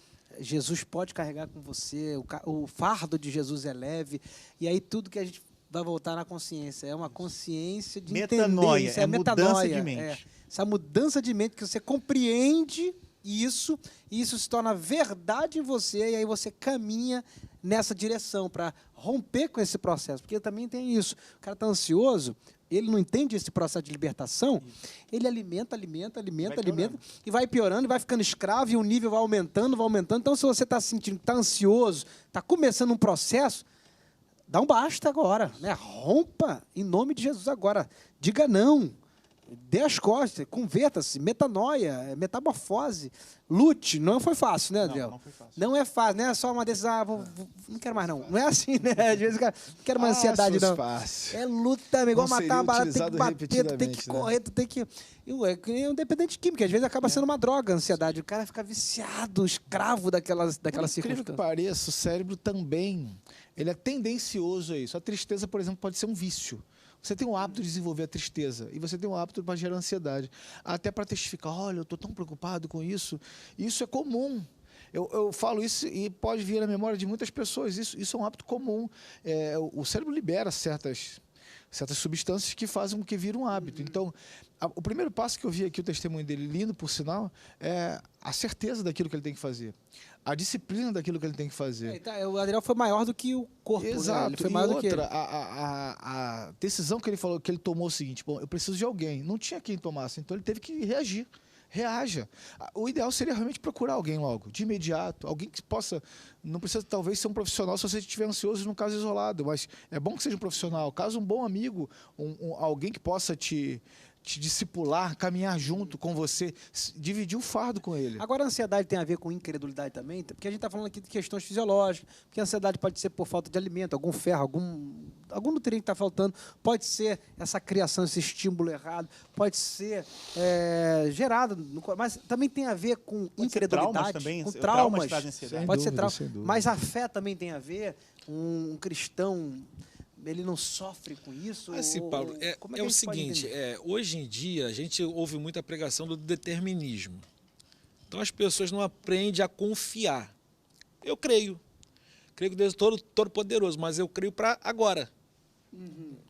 Jesus pode carregar com você, o fardo de Jesus é leve, e aí tudo que a gente vai voltar na consciência, é uma consciência de metanoia, entender, é mudança de mente. Essa mudança de mente que você compreende isso, e isso se torna verdade em você, e aí você caminha nessa direção para romper com esse processo, porque também tem isso, o cara está ansioso, ele não entende esse processo de libertação, ele alimenta, e vai piorando, e vai ficando escravo, e o nível vai aumentando. Então, se você está sentindo que está ansioso, está começando um processo, dá um basta agora, né? Rompa em nome de Jesus agora. Diga não. Dê as costas, converta-se, metanoia, metamorfose, lute. Não foi fácil, né, Adriel? Não foi fácil. Não é fácil, não é só uma decisão, não quero mais não. Não é assim, né? Às vezes o cara não quero mais ansiedade, não. Fácil. É luta, igual Não matar uma barata, tem que bater, tu tem que repetidamente, né? correr, tu tem que... É um dependente químico, às vezes acaba sendo uma droga a ansiedade. O cara fica viciado, escravo daquela Por incrível que circunstância. pareça, o cérebro também, ele é tendencioso a isso. A tristeza, por exemplo, pode ser um vício. Você tem o hábito de desenvolver a tristeza e você tem o hábito para gerar ansiedade. Até para testificar, olha, eu estou tão preocupado com isso. Isso é comum. Eu falo isso e pode vir à memória de muitas pessoas. Isso é um hábito comum. O cérebro libera certas substâncias que fazem com que vire um hábito. Então, o primeiro passo que eu vi aqui, o testemunho dele, lindo, por sinal, é a certeza daquilo que ele tem que fazer. A disciplina daquilo que ele tem que fazer. O Adriel foi maior do que o corpo. Exato. Né? Ele foi maior do que ele. A decisão que ele falou, que ele tomou é o seguinte: bom, eu preciso de alguém. Não tinha quem tomasse, então ele teve que reagir. Reaja. O ideal seria realmente procurar alguém logo, de imediato. Alguém que possa, não precisa talvez ser um profissional se você estiver ansioso num caso isolado, mas é bom que seja um profissional. Caso um bom amigo, alguém que possa te discipular, caminhar junto com você, dividir o fardo com ele. Agora, a ansiedade tem a ver com incredulidade também? Porque a gente está falando aqui de questões fisiológicas, porque a ansiedade pode ser por falta de alimento, algum ferro, algum nutriente que está faltando, pode ser essa criação, esse estímulo errado, pode ser gerado, mas também tem a ver com incredulidade, também, com traumas, trazem ansiedade. pode ser Sem trauma, dúvida. mas a fé também tem a ver, um cristão... Ele não sofre com isso? Assim, Paulo, como é que a o gente pode seguinte, entender? hoje em dia a gente ouve muita pregação do determinismo. Então as pessoas não aprendem a confiar. Eu creio que Deus é todo poderoso, mas eu creio para agora.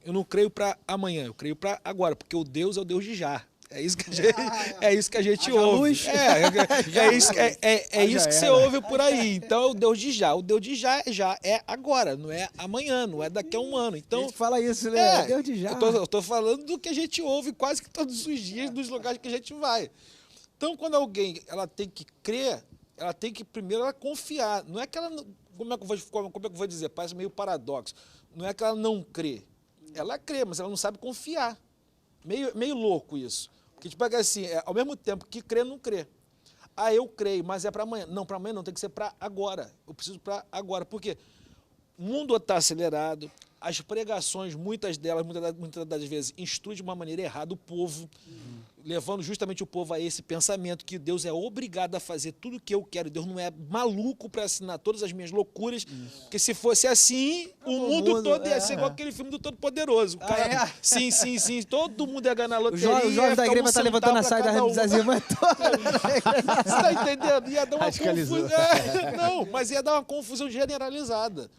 Eu não creio para amanhã, eu creio para agora, porque o Deus é o Deus de já. É isso que a gente ouve. Luz. É isso que você ouve por aí. Então, é o Deus de já. O Deus de já é agora, não é amanhã, não é daqui a um ano. A Então, gente fala isso, né? Deus de já. eu tô falando do que a gente ouve quase que todos os dias, dos lugares que a gente vai. Então, quando alguém ela tem que crer, ela tem que primeiro ela confiar. Não é que ela... Como é que eu vou dizer? Parece meio paradoxo. Não é que ela não crê. Ela crê, mas ela não sabe confiar. Meio louco isso. Porque, tipo, assim, ao mesmo tempo que crê, não crê. Ah, eu creio, mas é para amanhã. Não, para amanhã não, tem que ser para agora. Eu preciso para agora. Por quê? O mundo está acelerado, as pregações, muitas das vezes, instruem de uma maneira errada o povo, levando justamente o povo a esse pensamento que Deus é obrigado a fazer tudo o que eu quero. Deus não é maluco para assinar todas as minhas loucuras, porque se fosse assim, o mundo todo ia ser igual aquele filme do Todo-Poderoso. O cara, sim, todo mundo ia ganhar loteria. O jovem da igreja vai estar levantando a saia das irmãs todas. Você tá entendendo? Ia dar uma confusão. Não, mas ia dar uma confusão generalizada.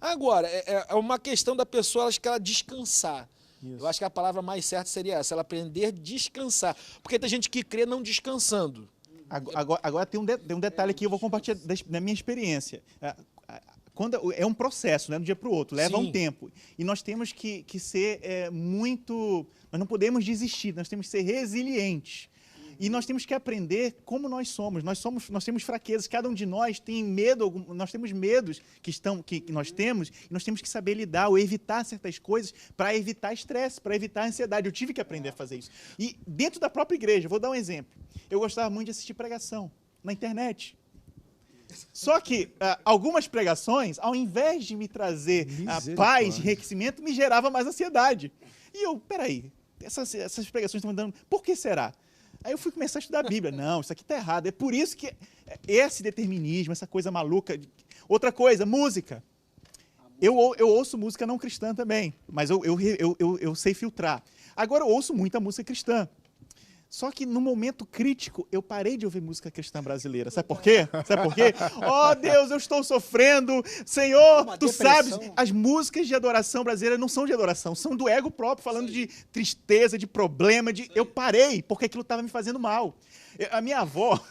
Agora, é uma questão da pessoa, acho que ela descansar. Isso. Eu acho que a palavra mais certa seria essa, ela aprender a descansar. Porque tem gente que crê não descansando. Agora tem um detalhe aqui, eu vou compartilhar da minha experiência. Quando é um processo, né, de um dia para o outro, leva um tempo. E nós temos que ser muito... Nós não podemos desistir, nós temos que ser resilientes. E nós temos que aprender como nós somos. Nós temos fraquezas, cada um de nós tem medo, nós temos medos que nós temos, e nós temos que saber lidar ou evitar certas coisas para evitar estresse, para evitar ansiedade. Eu tive que aprender a fazer isso. E dentro da própria igreja, vou dar um exemplo. Eu gostava muito de assistir pregação na internet. Só que algumas pregações, ao invés de me trazer paz, enriquecimento, me gerava mais ansiedade. E eu, peraí, essas pregações estão me dando... Por que será? Aí eu fui começar a estudar a Bíblia. Não, isso aqui está errado. É por isso que esse determinismo, essa coisa maluca... Outra coisa, música. Eu ouço música não cristã também, mas eu sei filtrar. Agora eu ouço muita música cristã. Só que no momento crítico, eu parei de ouvir música cristã brasileira. Sabe por quê? Oh, Deus, eu estou sofrendo. Senhor, tu sabes, as músicas de adoração brasileira não são de adoração, são do ego próprio, falando de tristeza, de problema. Eu parei, porque aquilo estava me fazendo mal. A minha avó,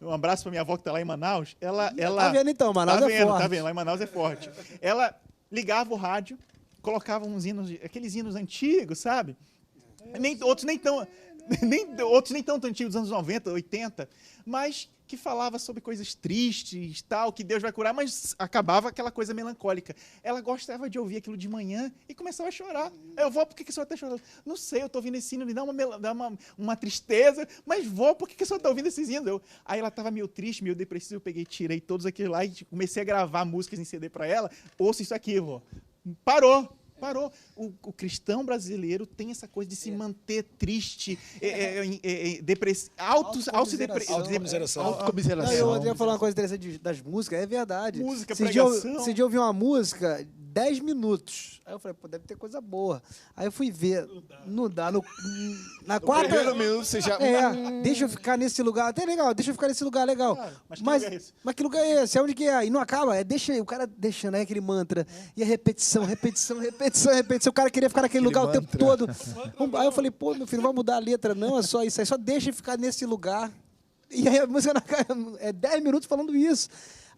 um abraço para minha avó que está lá em Manaus, ela... Tá vendo então, Manaus é forte. Tá vendo, lá em Manaus é forte. Ela ligava o rádio, colocava uns hinos, aqueles hinos antigos, sabe? Outros nem tão antigos, dos anos 90, 80, mas que falava sobre coisas tristes, tal, que Deus vai curar, mas acabava aquela coisa melancólica. Ela gostava de ouvir aquilo de manhã e começava a chorar. Eu vou, por que o senhor está chorando? Não sei, eu estou ouvindo esse hino, me dá uma tristeza, mas vou, por que o senhor está ouvindo esse hino? Aí ela estava meio triste, meio depressiva, eu peguei, tirei todos aqueles lá e comecei a gravar músicas em CD para ela. Ouça isso aqui, vó. Parou. O cristão brasileiro tem essa coisa de se manter triste, autocomiseração. Eu ia falar uma coisa interessante das músicas, é verdade. Música, pregação. Esse dia eu ouvi uma música, 10 minutos. Aí eu falei, pô, deve ter coisa boa. Aí eu fui ver, não dá. Na quarta... primeiro minuto você já... deixa eu ficar nesse lugar, até legal, deixa eu ficar nesse lugar legal. Claro, mas que lugar é esse? É onde que é? E não acaba, o cara deixando aí aquele mantra. E a repetição. O cara queria ficar naquele lugar o tempo todo. Aí eu falei, pô, meu filho, não vai mudar a letra, não, é só isso aí, só deixa eu ficar nesse lugar. E aí a música é 10 minutos falando isso.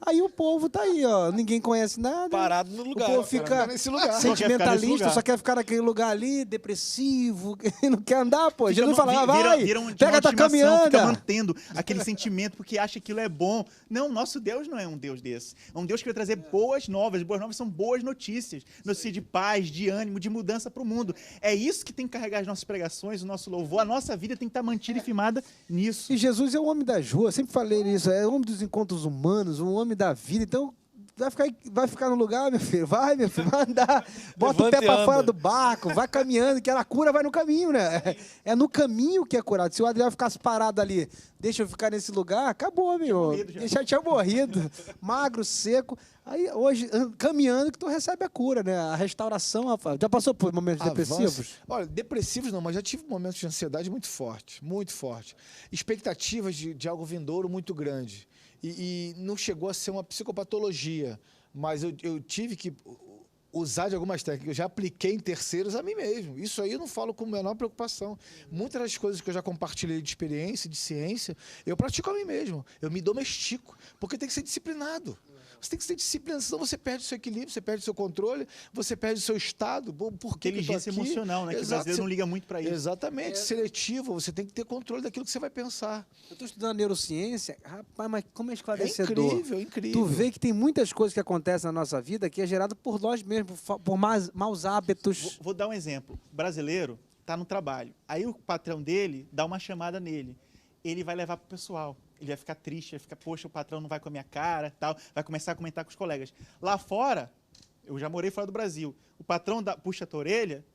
Aí o povo tá aí, ó. Ninguém conhece nada. Parado no lugar. O povo fica nesse lugar. sentimentalista, só quer ficar naquele lugar ali, depressivo, não quer andar, pô. Jesus fala, vai, pega, tá caminhando. Fica mantendo aquele sentimento porque acha que aquilo é bom. Não, nosso Deus não é um Deus desse. É um Deus que vai trazer boas novas. Boas novas são boas notícias. Notícias de paz, de ânimo, de mudança para o mundo. É isso que tem que carregar as nossas pregações, o nosso louvor. A nossa vida tem que estar mantida e firmada nisso. E Jesus é o homem das ruas, sempre falei isso, é o homem dos encontros humanos, um homem da vida. Então, vai ficar no lugar, meu filho? Vai, meu filho, vai andar. Bota o pé para fora do barco, vai caminhando, que a cura vai no caminho, né? É no caminho que é curado. Se o Adriano ficasse parado ali, deixa eu ficar nesse lugar, acabou, meu. Tinha morrido. Magro, seco. Aí, hoje, caminhando, que tu recebe a cura, né? A restauração, Rafael. Já passou por momentos depressivos? Olha, depressivos não, mas já tive momentos de ansiedade muito forte, muito forte. Expectativas de algo vindouro muito grande. E não chegou a ser uma psicopatologia, mas eu tive que usar de algumas técnicas. Eu já apliquei em terceiros a mim mesmo. Isso aí eu não falo com a menor preocupação. Muitas das coisas que eu já compartilhei de experiência, de ciência, eu pratico a mim mesmo. Eu me domestico, porque tem que ser disciplinado. Você tem que ser disciplinado, senão você perde o seu equilíbrio, você perde o seu controle, você perde o seu estado. Por que inteligência emocional, né? Que o brasileiro não liga muito para isso. Exatamente. Seletivo, você tem que ter controle daquilo que você vai pensar. Eu estou estudando neurociência, rapaz, mas como é esclarecedor. É incrível. Tu vê que tem muitas coisas que acontecem na nossa vida que é gerado por nós mesmos, por maus hábitos. Vou dar um exemplo. O brasileiro está no trabalho. Aí o patrão dele dá uma chamada nele. Ele vai levar para o pessoal. Ele vai ficar triste, vai ficar, poxa, o patrão não vai com a minha cara, tal, vai começar a comentar com os colegas. Lá fora, eu já morei fora do Brasil. O patrão puxa a tua orelha,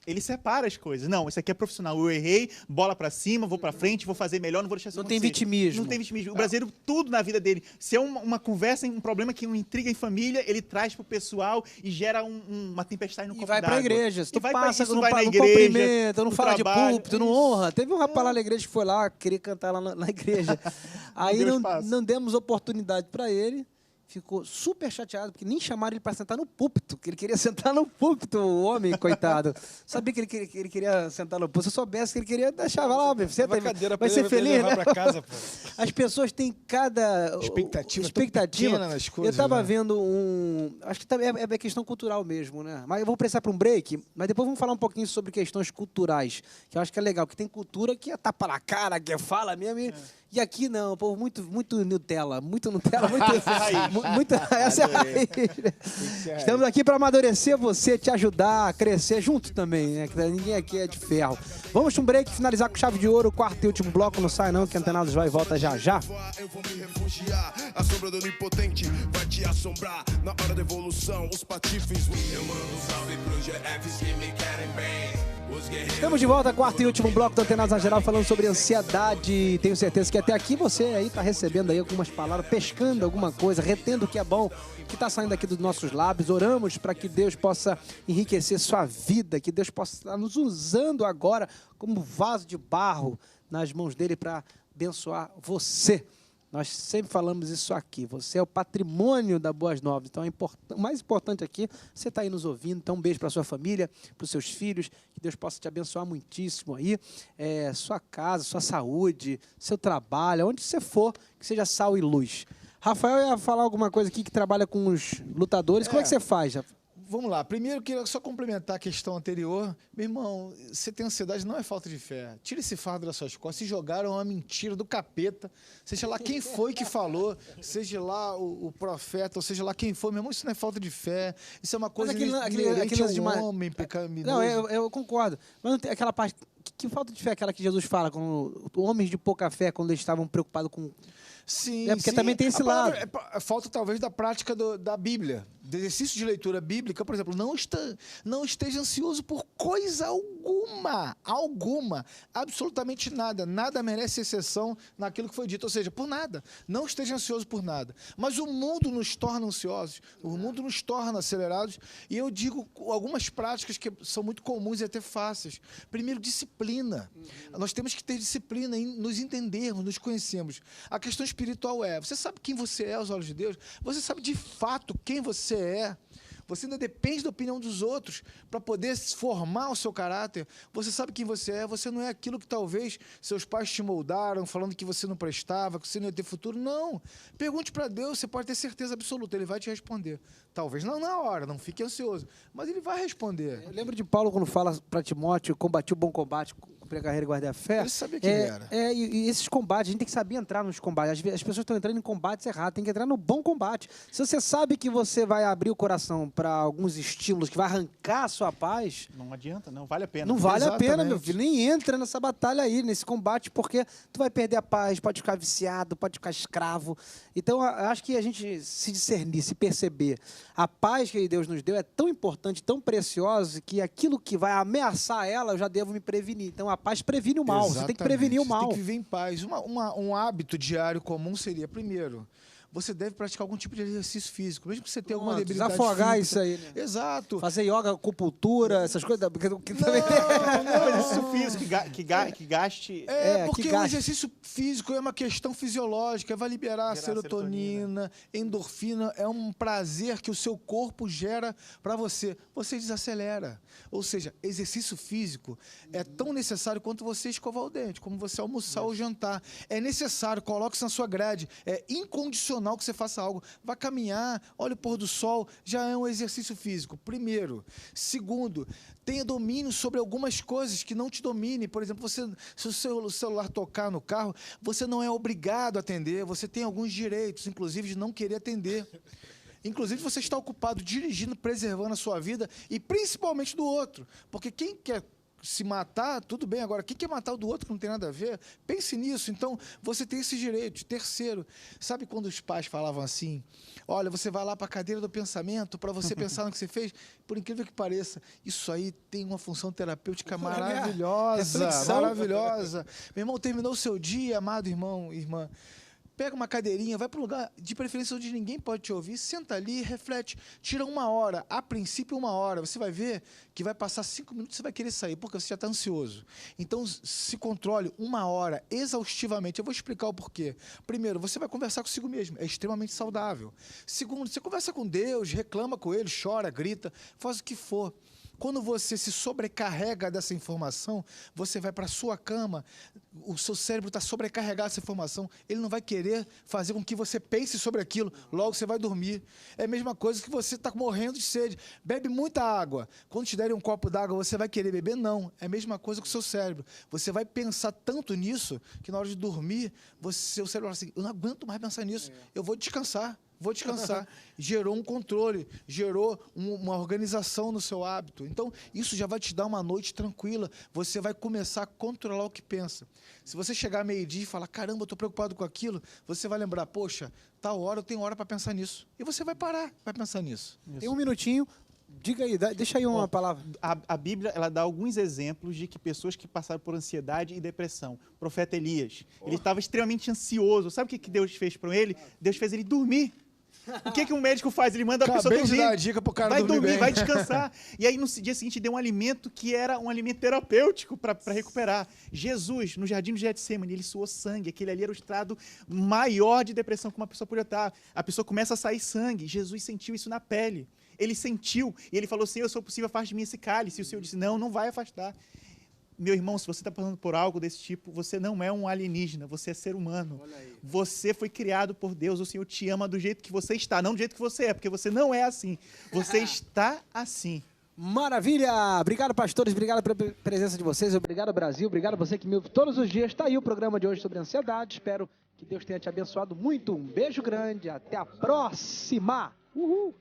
ele separa as coisas. Não, isso aqui é profissional. Eu errei, bola pra cima, vou pra frente, vou fazer melhor, não vou deixar isso Não tem acontecer. vitimismo. Não tem vitimismo. O brasileiro, tudo na vida dele. Se é uma conversa, um problema que uma intriga em família, ele traz pro pessoal e gera uma tempestade no E copo vai pra d'água. igreja. Se tu E vai pra passa, isso, não, vai na não igreja, cumprimenta, não no fala trabalho. de púlpito, não honra. Teve um rapaz lá na igreja que foi lá, queria cantar lá na igreja. Aí Deus passa. não demos oportunidade pra ele. Ficou super chateado, porque nem chamaram ele para sentar no púlpito, que ele queria sentar no púlpito, o homem, coitado. Sabia que ele queria sentar no púlpito. Se eu soubesse que ele queria, deixava lá, senta aí, vai ser feliz, né? Pra casa, pô. As pessoas têm cada Expectativa pequena nas Eu coisas, estava né? vendo acho que é questão cultural mesmo, né? Mas eu vou precisar para um break, mas depois vamos falar um pouquinho sobre questões culturais, que eu acho que é legal, que tem cultura que é tapa na cara, que fala mesmo, e aqui não, o povo muito Nutella, muito essa é a raiz. Estamos aqui para amadurecer você, te ajudar a crescer junto também, né? Que ninguém aqui é de ferro. Vamos para um break, finalizar com chave de ouro, o quarto e último bloco, não sai não, que Antenados vai e volta já já. Eu vou me refugiar, a sombra do onipotente vai te assombrar. Na hora da evolução, os patifes. Eu mando um salve pros GFs que me querem bem. Os guerreiros. Estamos de volta, quarto e último bloco do Antenados na Geral, falando sobre ansiedade. Tenho certeza que até aqui você aí tá recebendo aí algumas palavras, pescando alguma coisa, retendo o que é bom, que tá saindo aqui dos nossos lábios. Oramos para que Deus possa enriquecer sua vida, que Deus possa estar nos usando agora como vaso de barro nas mãos dele para abençoar você. Nós sempre falamos isso aqui. Você é o patrimônio da Boas Novas. Então, o mais importante aqui, você está aí nos ouvindo. Então, um beijo para sua família, para os seus filhos. Que Deus possa te abençoar muitíssimo aí. Sua casa, sua saúde, seu trabalho, onde você for, que seja sal e luz. Rafael ia falar alguma coisa aqui que trabalha com os lutadores. Como é que você faz, Rafael? Vamos lá. Primeiro, eu queria só complementar a questão anterior. Meu irmão, você tem ansiedade, não é falta de fé. Tira esse fardo das suas costas. Se jogaram uma mentira do capeta, seja lá quem foi que falou, seja lá o profeta, ou seja lá quem foi, meu irmão, isso não é falta de fé. Isso é uma coisa inerente ao homem pecaminoso. Não, eu concordo. Mas não tem aquela parte... Que falta de fé é aquela que Jesus fala, quando homens de pouca fé, quando eles estavam preocupados com... Sim, porque sim. também tem esse lado. Falta talvez da prática da Bíblia, do exercício de leitura bíblica. Por exemplo, não esteja ansioso por coisa alguma, absolutamente nada. Nada merece exceção naquilo que foi dito, ou seja, por nada. Não esteja ansioso por nada. Mas o mundo nos torna ansiosos, o mundo nos torna acelerados, e eu digo algumas práticas que são muito comuns e até fáceis. Primeiro, disciplina. Nós temos que ter disciplina em nos entendermos, nos conhecermos. A questão espiritual você sabe quem você é aos olhos de Deus? Você sabe de fato quem você é? Você ainda depende da opinião dos outros para poder formar o seu caráter. Você sabe quem você é. Você não é aquilo que talvez seus pais te moldaram, falando que você não prestava, que você não ia ter futuro. Não. Pergunte para Deus, você pode ter certeza absoluta. Ele vai te responder. Talvez não na hora, não fique ansioso. Mas ele vai responder. Eu lembro de Paulo quando fala para Timóteo, combati o bom combate, cumpri a carreira e guardei a fé. Ele sabia quem ele era. E esses combates, a gente tem que saber entrar nos combates. As pessoas estão entrando em combates errados, tem que entrar no bom combate. Se você sabe que você vai abrir o coração para alguns estímulos que vai arrancar a sua paz... Não adianta, não vale a pena. Não vale a pena, Exatamente. meu filho. Nem entra nessa batalha aí, nesse combate, porque tu vai perder a paz, pode ficar viciado, pode ficar escravo. Então, eu acho que a gente se discernir, se perceber. A paz que Deus nos deu é tão importante, tão preciosa, que aquilo que vai ameaçar ela, eu já devo me prevenir. Então, a paz previne o mal. Exatamente. Você tem que prevenir o mal. Você tem que viver em paz. Um hábito diário comum seria, primeiro, você deve praticar algum tipo de exercício físico, mesmo que você tenha alguma debilidade desafogar física. isso aí, né? Exato. Fazer yoga, acupuntura, essas coisas. Que também tem. Exercício físico que gaste... Porque que o gasta. exercício físico é uma questão fisiológica, vai liberar serotonina, endorfina, é um prazer que o seu corpo gera para você. Você desacelera. Ou seja, exercício físico é tão necessário quanto você escovar o dente, como você almoçar ou jantar. É necessário, coloque isso na sua grade. É incondicional que você faça algo. Vá caminhar, olha o pôr do sol, já é um exercício físico. Primeiro. Segundo, tenha domínio sobre algumas coisas que não te dominem. Por exemplo, se o seu celular tocar no carro, você não é obrigado a atender. Você tem alguns direitos, inclusive, de não querer atender. Inclusive, você está ocupado dirigindo, preservando a sua vida e principalmente do outro. Porque quem quer se matar, tudo bem. Agora, o que é matar o do outro que não tem nada a ver? Pense nisso. Então, você tem esse direito. Terceiro, sabe quando os pais falavam assim, olha, você vai lá para a cadeira do pensamento para você pensar no que você fez? Por incrível que pareça, isso aí tem uma função terapêutica maravilhosa, reflexão. maravilhosa. Meu irmão, terminou o seu dia, amado irmão, irmã. Pega uma cadeirinha, vai para um lugar, de preferência onde ninguém pode te ouvir, senta ali, reflete, tira 1 hora, a princípio 1 hora, você vai ver que vai passar 5 minutos, você vai querer sair, porque você já está ansioso. Então, se controle 1 hora, exaustivamente. Eu vou explicar o porquê. Primeiro, você vai conversar consigo mesmo, é extremamente saudável. Segundo, você conversa com Deus, reclama com Ele, chora, grita, faz o que for. Quando você se sobrecarrega dessa informação, você vai para a sua cama, o seu cérebro está sobrecarregado dessa informação, ele não vai querer fazer com que você pense sobre aquilo, logo você vai dormir. É a mesma coisa que você está morrendo de sede, bebe muita água. Quando te derem um copo d'água, você vai querer beber? Não. É a mesma coisa com o seu cérebro. Você vai pensar tanto nisso, que na hora de dormir, seu cérebro fala assim, eu não aguento mais pensar nisso, eu vou descansar. Vou descansar. Gerou um controle, gerou uma organização no seu hábito. Então, isso já vai te dar uma noite tranquila. Você vai começar a controlar o que pensa. Se você chegar meio-dia e falar, caramba, eu estou preocupado com aquilo, você vai lembrar, poxa, tal hora eu tenho hora para pensar nisso. E você vai parar, vai pensar nisso. Tem 1 minutinho. Diga aí, deixa aí uma palavra. A Bíblia, ela dá alguns exemplos de que pessoas que passaram por ansiedade e depressão. O profeta Elias, ele estava extremamente ansioso. Sabe o que Deus fez para ele? Deus fez ele dormir. O que um médico faz? Ele manda a pessoa Acabei de dormir. dar a dica pro cara vai dormir bem. vai descansar. E aí, no dia seguinte, deu um alimento que era um alimento terapêutico para recuperar. Jesus, no jardim do Getsemane, ele suou sangue. Aquele ali era o estado maior de depressão que uma pessoa podia estar. A pessoa começa a sair sangue. Jesus sentiu isso na pele. Ele sentiu. E ele falou assim, eu sou possível, afaste de mim esse cálice. E o Senhor disse, não, não vai afastar. Meu irmão, se você está passando por algo desse tipo, você não é um alienígena, você é ser humano. Você foi criado por Deus, o Senhor te ama do jeito que você está, não do jeito que você é, porque você não é assim. Você está assim. Maravilha! Obrigado, pastores, obrigado pela presença de vocês, obrigado, Brasil, obrigado a você que me ouve todos os dias. Está aí o programa de hoje sobre ansiedade, espero que Deus tenha te abençoado muito. Um beijo grande, até a próxima! Uhul!